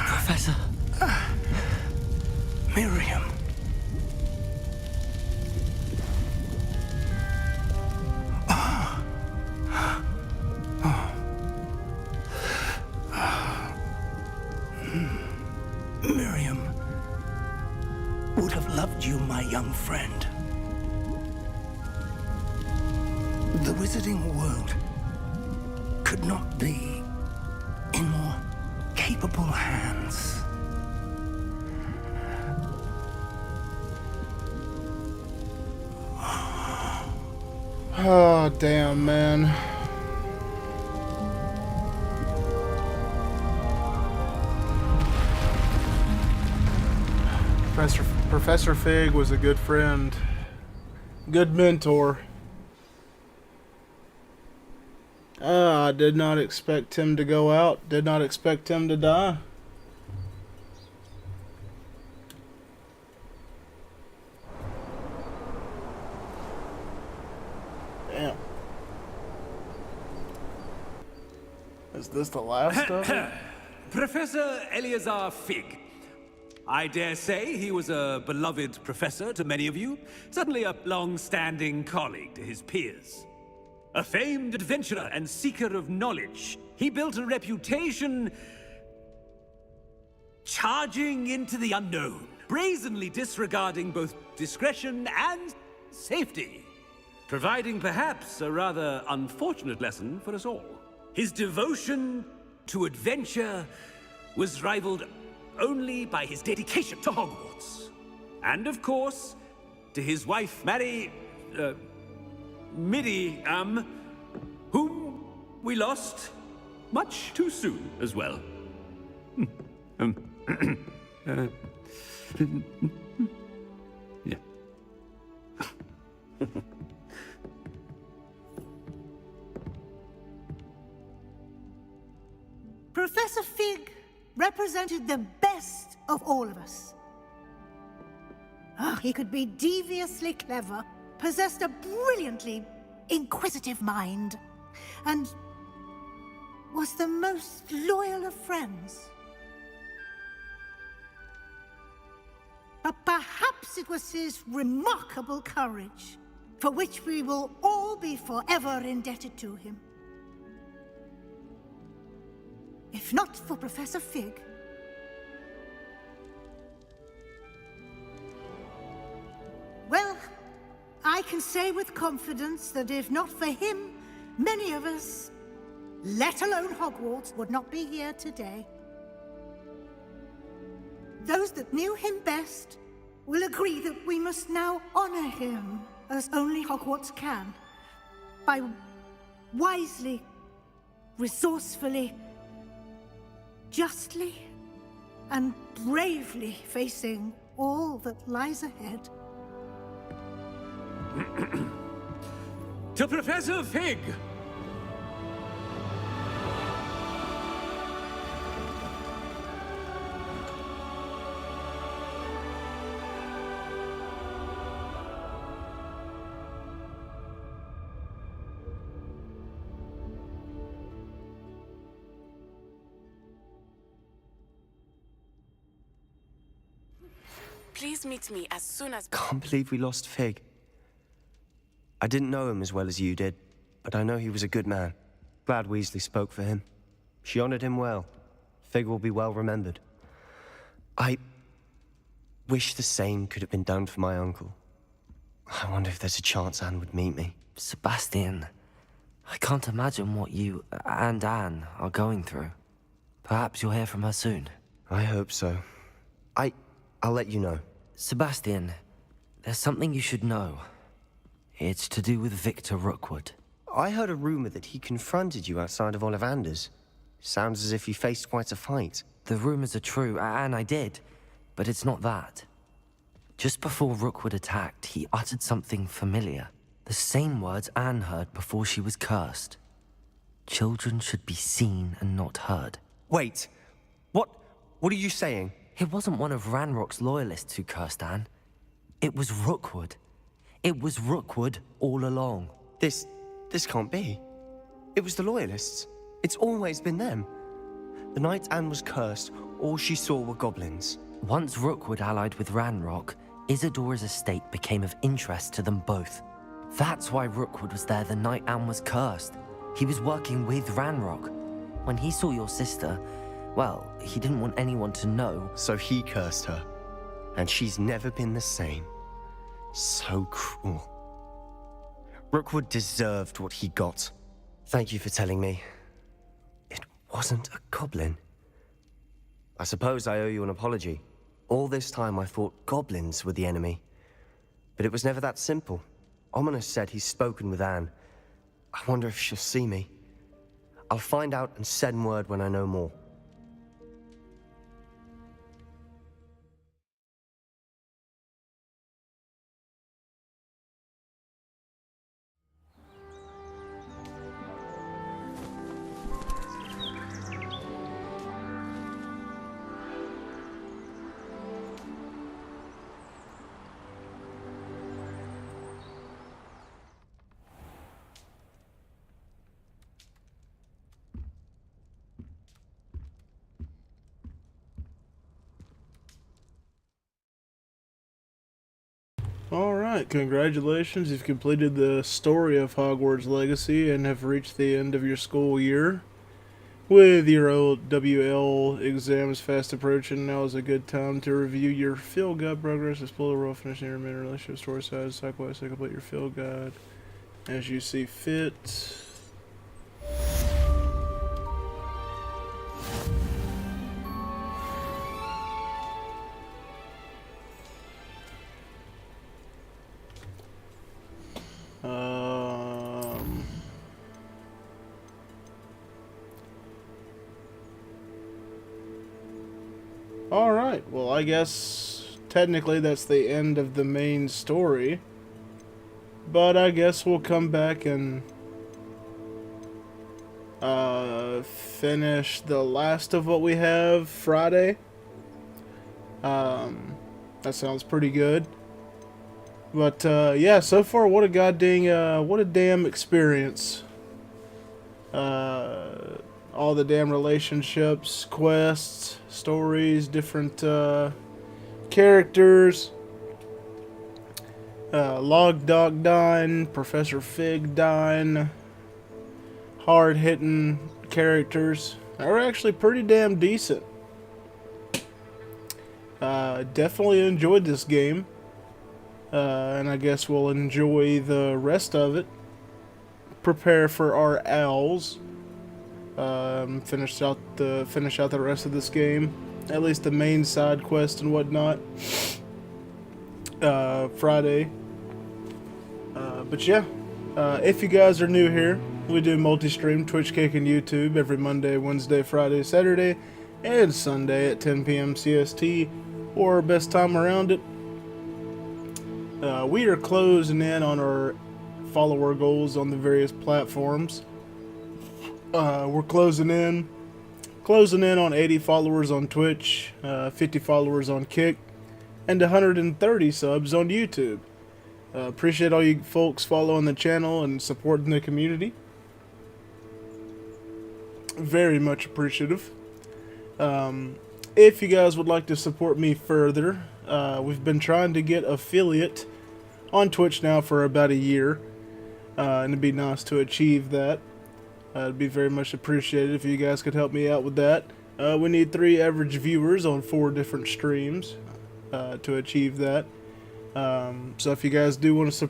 Professor. Miriam. Miriam would have loved you, my young friend. The wizarding world could not be in more capable hands. Oh, damn, man. Professor Fig was a good friend, good mentor. I did not expect him to go out, did not expect him to die. Damn. Is this the last of it? Professor Eleazar Fig. I dare say he was a beloved professor to many of you, certainly a long-standing colleague to his peers. A famed adventurer and seeker of knowledge, he built a reputation charging into the unknown, brazenly disregarding both discretion and safety, providing perhaps a rather unfortunate lesson for us all. His devotion to adventure was rivaled only by his dedication to Hogwarts. And of course, to his wife, Midi, whom we lost much too soon as well. Yeah. Professor Fig represented the best of all of us. He could be deviously clever, possessed a brilliantly inquisitive mind, and was the most loyal of friends. But perhaps it was his remarkable courage, for which we will all be forever indebted to him. If not for Professor Fig, well, I can say with confidence that if not for him, many of us, let alone Hogwarts, would not be here today. Those that knew him best will agree that we must now honor him as only Hogwarts can, by wisely, resourcefully, justly and bravely facing all that lies ahead. To Professor Fig! Please meet me as soon as... Can't believe we lost Fig. I didn't know him as well as you did, but I know he was a good man. Glad Weasley spoke for him. She honored him well. Fig will be well remembered. I wish the same could have been done for my uncle. I wonder if there's a chance Anne would meet me. Sebastian, I can't imagine what you and Anne are going through. Perhaps you'll hear from her soon. I hope so. I'll let you know. Sebastian, there's something you should know. It's to do with Victor Rookwood. I heard a rumor that he confronted you outside of Ollivander's. Sounds as if you faced quite a fight. The rumors are true, and I did, but it's not that. Just before Rookwood attacked, he uttered something familiar. The same words Anne heard before she was cursed. Children should be seen and not heard. Wait, what are you saying? It wasn't one of Ranrock's loyalists who cursed Anne. It was Rookwood. It was Rookwood all along. This can't be. It was the loyalists. It's always been them. The night Anne was cursed, all she saw were goblins. Once Rookwood allied with Ranrock, Isadora's estate became of interest to them both. That's why Rookwood was there the night Anne was cursed. He was working with Ranrock. When he saw your sister, well, he didn't want anyone to know. So he cursed her. And she's never been the same. So cruel. Rookwood deserved what he got. Thank you for telling me. It wasn't a goblin. I suppose I owe you an apology. All this time I thought goblins were the enemy. But it was never that simple. Ominous said he's spoken with Anne. I wonder if she'll see me. I'll find out and send word when I know more. Alright, congratulations. You've completed the story of Hogwarts Legacy and have reached the end of your school year. With your old WL exams fast approaching, now is a good time to review your field guide progress, explore the world, finishing your main relationship, story size, side quests, and complete your field guide as you see fit. Alright, well I guess technically that's the end of the main story. But I guess we'll come back and finish the last of what we have Friday. That sounds pretty good. But yeah, so far what a damn experience. All the damn relationships, quests, stories, different characters. Log Dog dying, Professor Fig dying. Hard-hitting characters. They were actually pretty damn decent. Definitely enjoyed this game. And I guess we'll enjoy the rest of it. Prepare for our owls. Finish out the rest of this game, at least the main side quest and whatnot. Friday. But yeah, if you guys are new here, we do multi-stream Twitch, Kick, and YouTube every Monday, Wednesday, Friday, Saturday, and Sunday at 10 p.m. CST, or best time around it. We are closing in on our follower goals on the various platforms. We're closing in on 80 followers on Twitch, 50 followers on Kick, and 130 subs on YouTube. Appreciate all you folks following the channel and supporting the community. Very much appreciative. If you guys would like to support me further, we've been trying to get affiliate on Twitch now for about a year, and it'd be nice to achieve that. It'd be very much appreciated if you guys could help me out with that. We need 3 average viewers on 4 different streams to achieve that. So if you guys do want to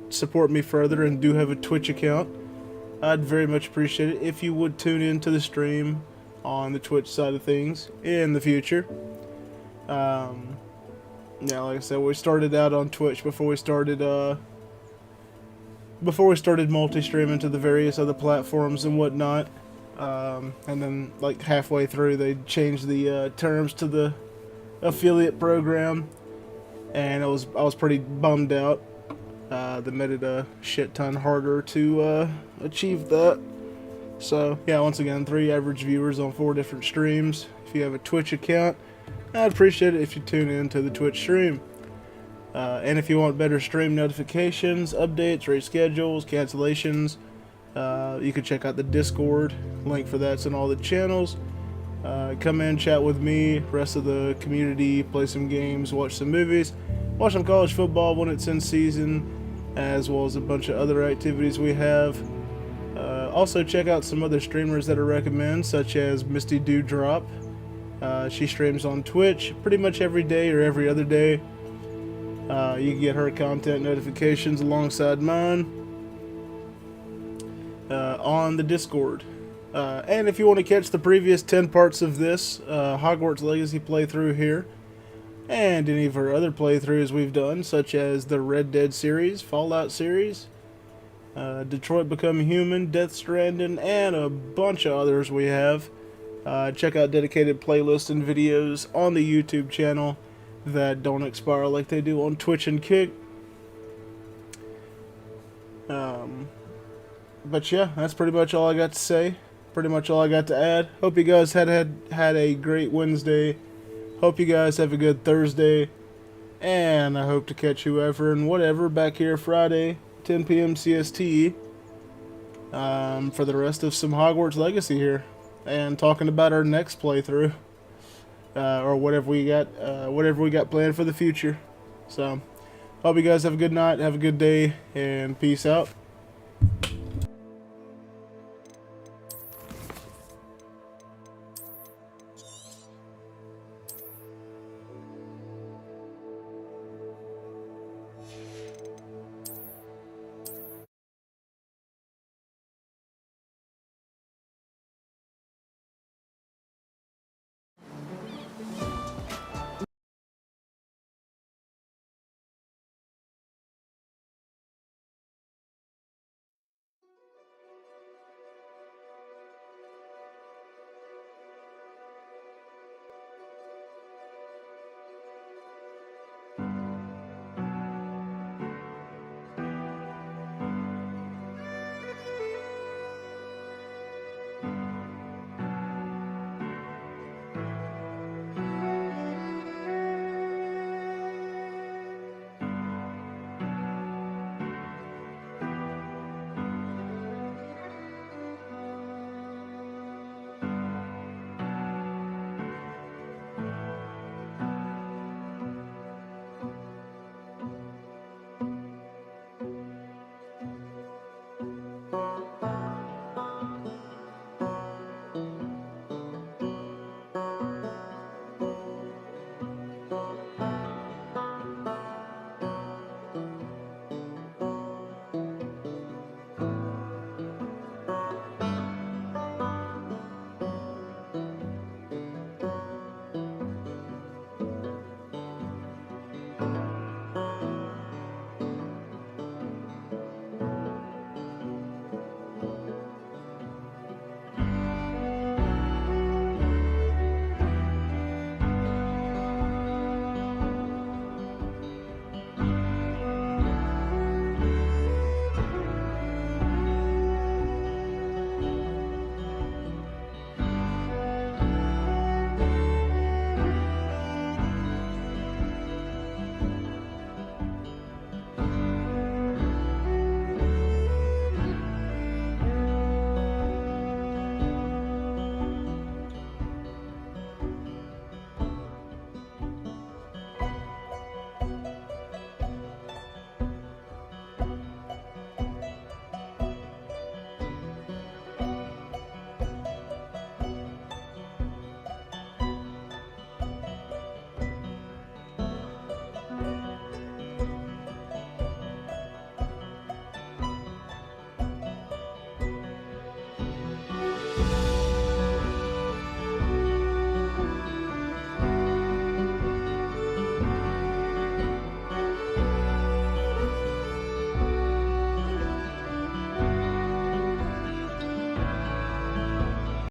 support me further and do have a Twitch account, I'd very much appreciate it if you would tune into the stream on the Twitch side of things in the future. Yeah, like I said, we started out on Twitch before we started multi-streaming to the various other platforms and whatnot. And then like halfway through they changed the terms to the affiliate program, and I was pretty bummed out. That made it a shit ton harder to achieve that. So yeah, once again, 3 average viewers on 4 different streams. If you have a Twitch account, I'd appreciate it if you tune in to the Twitch stream. And if you want better stream notifications, updates, reschedules, cancellations, You can check out the Discord. Link for that's in all the channels. Come in, chat with me, rest of the community, play some games, watch some movies, watch some college football when it's in season, as well as a bunch of other activities we have. Also check out some other streamers that I recommend, such as Misty Dewdrop. She streams on Twitch pretty much every day or every other day. You can get her content notifications alongside mine on the Discord. And if you want to catch the previous 10 parts of this Hogwarts Legacy playthrough here, and any of our other playthroughs we've done, such as the Red Dead series, Fallout series, Detroit Become Human, Death Stranding, and a bunch of others we have, check out dedicated playlists and videos on the YouTube channel that don't expire like they do on Twitch and Kick. But yeah, that's pretty much all I got to say. Pretty much all I got to add. Hope you guys had a great Wednesday. Hope you guys have a good Thursday. And I hope to catch whoever and whatever back here Friday, 10 p.m. CST, for the rest of some Hogwarts Legacy here. And talking about our next playthrough. Or whatever we got planned for the future. So, hope you guys have a good night, have a good day, and peace out.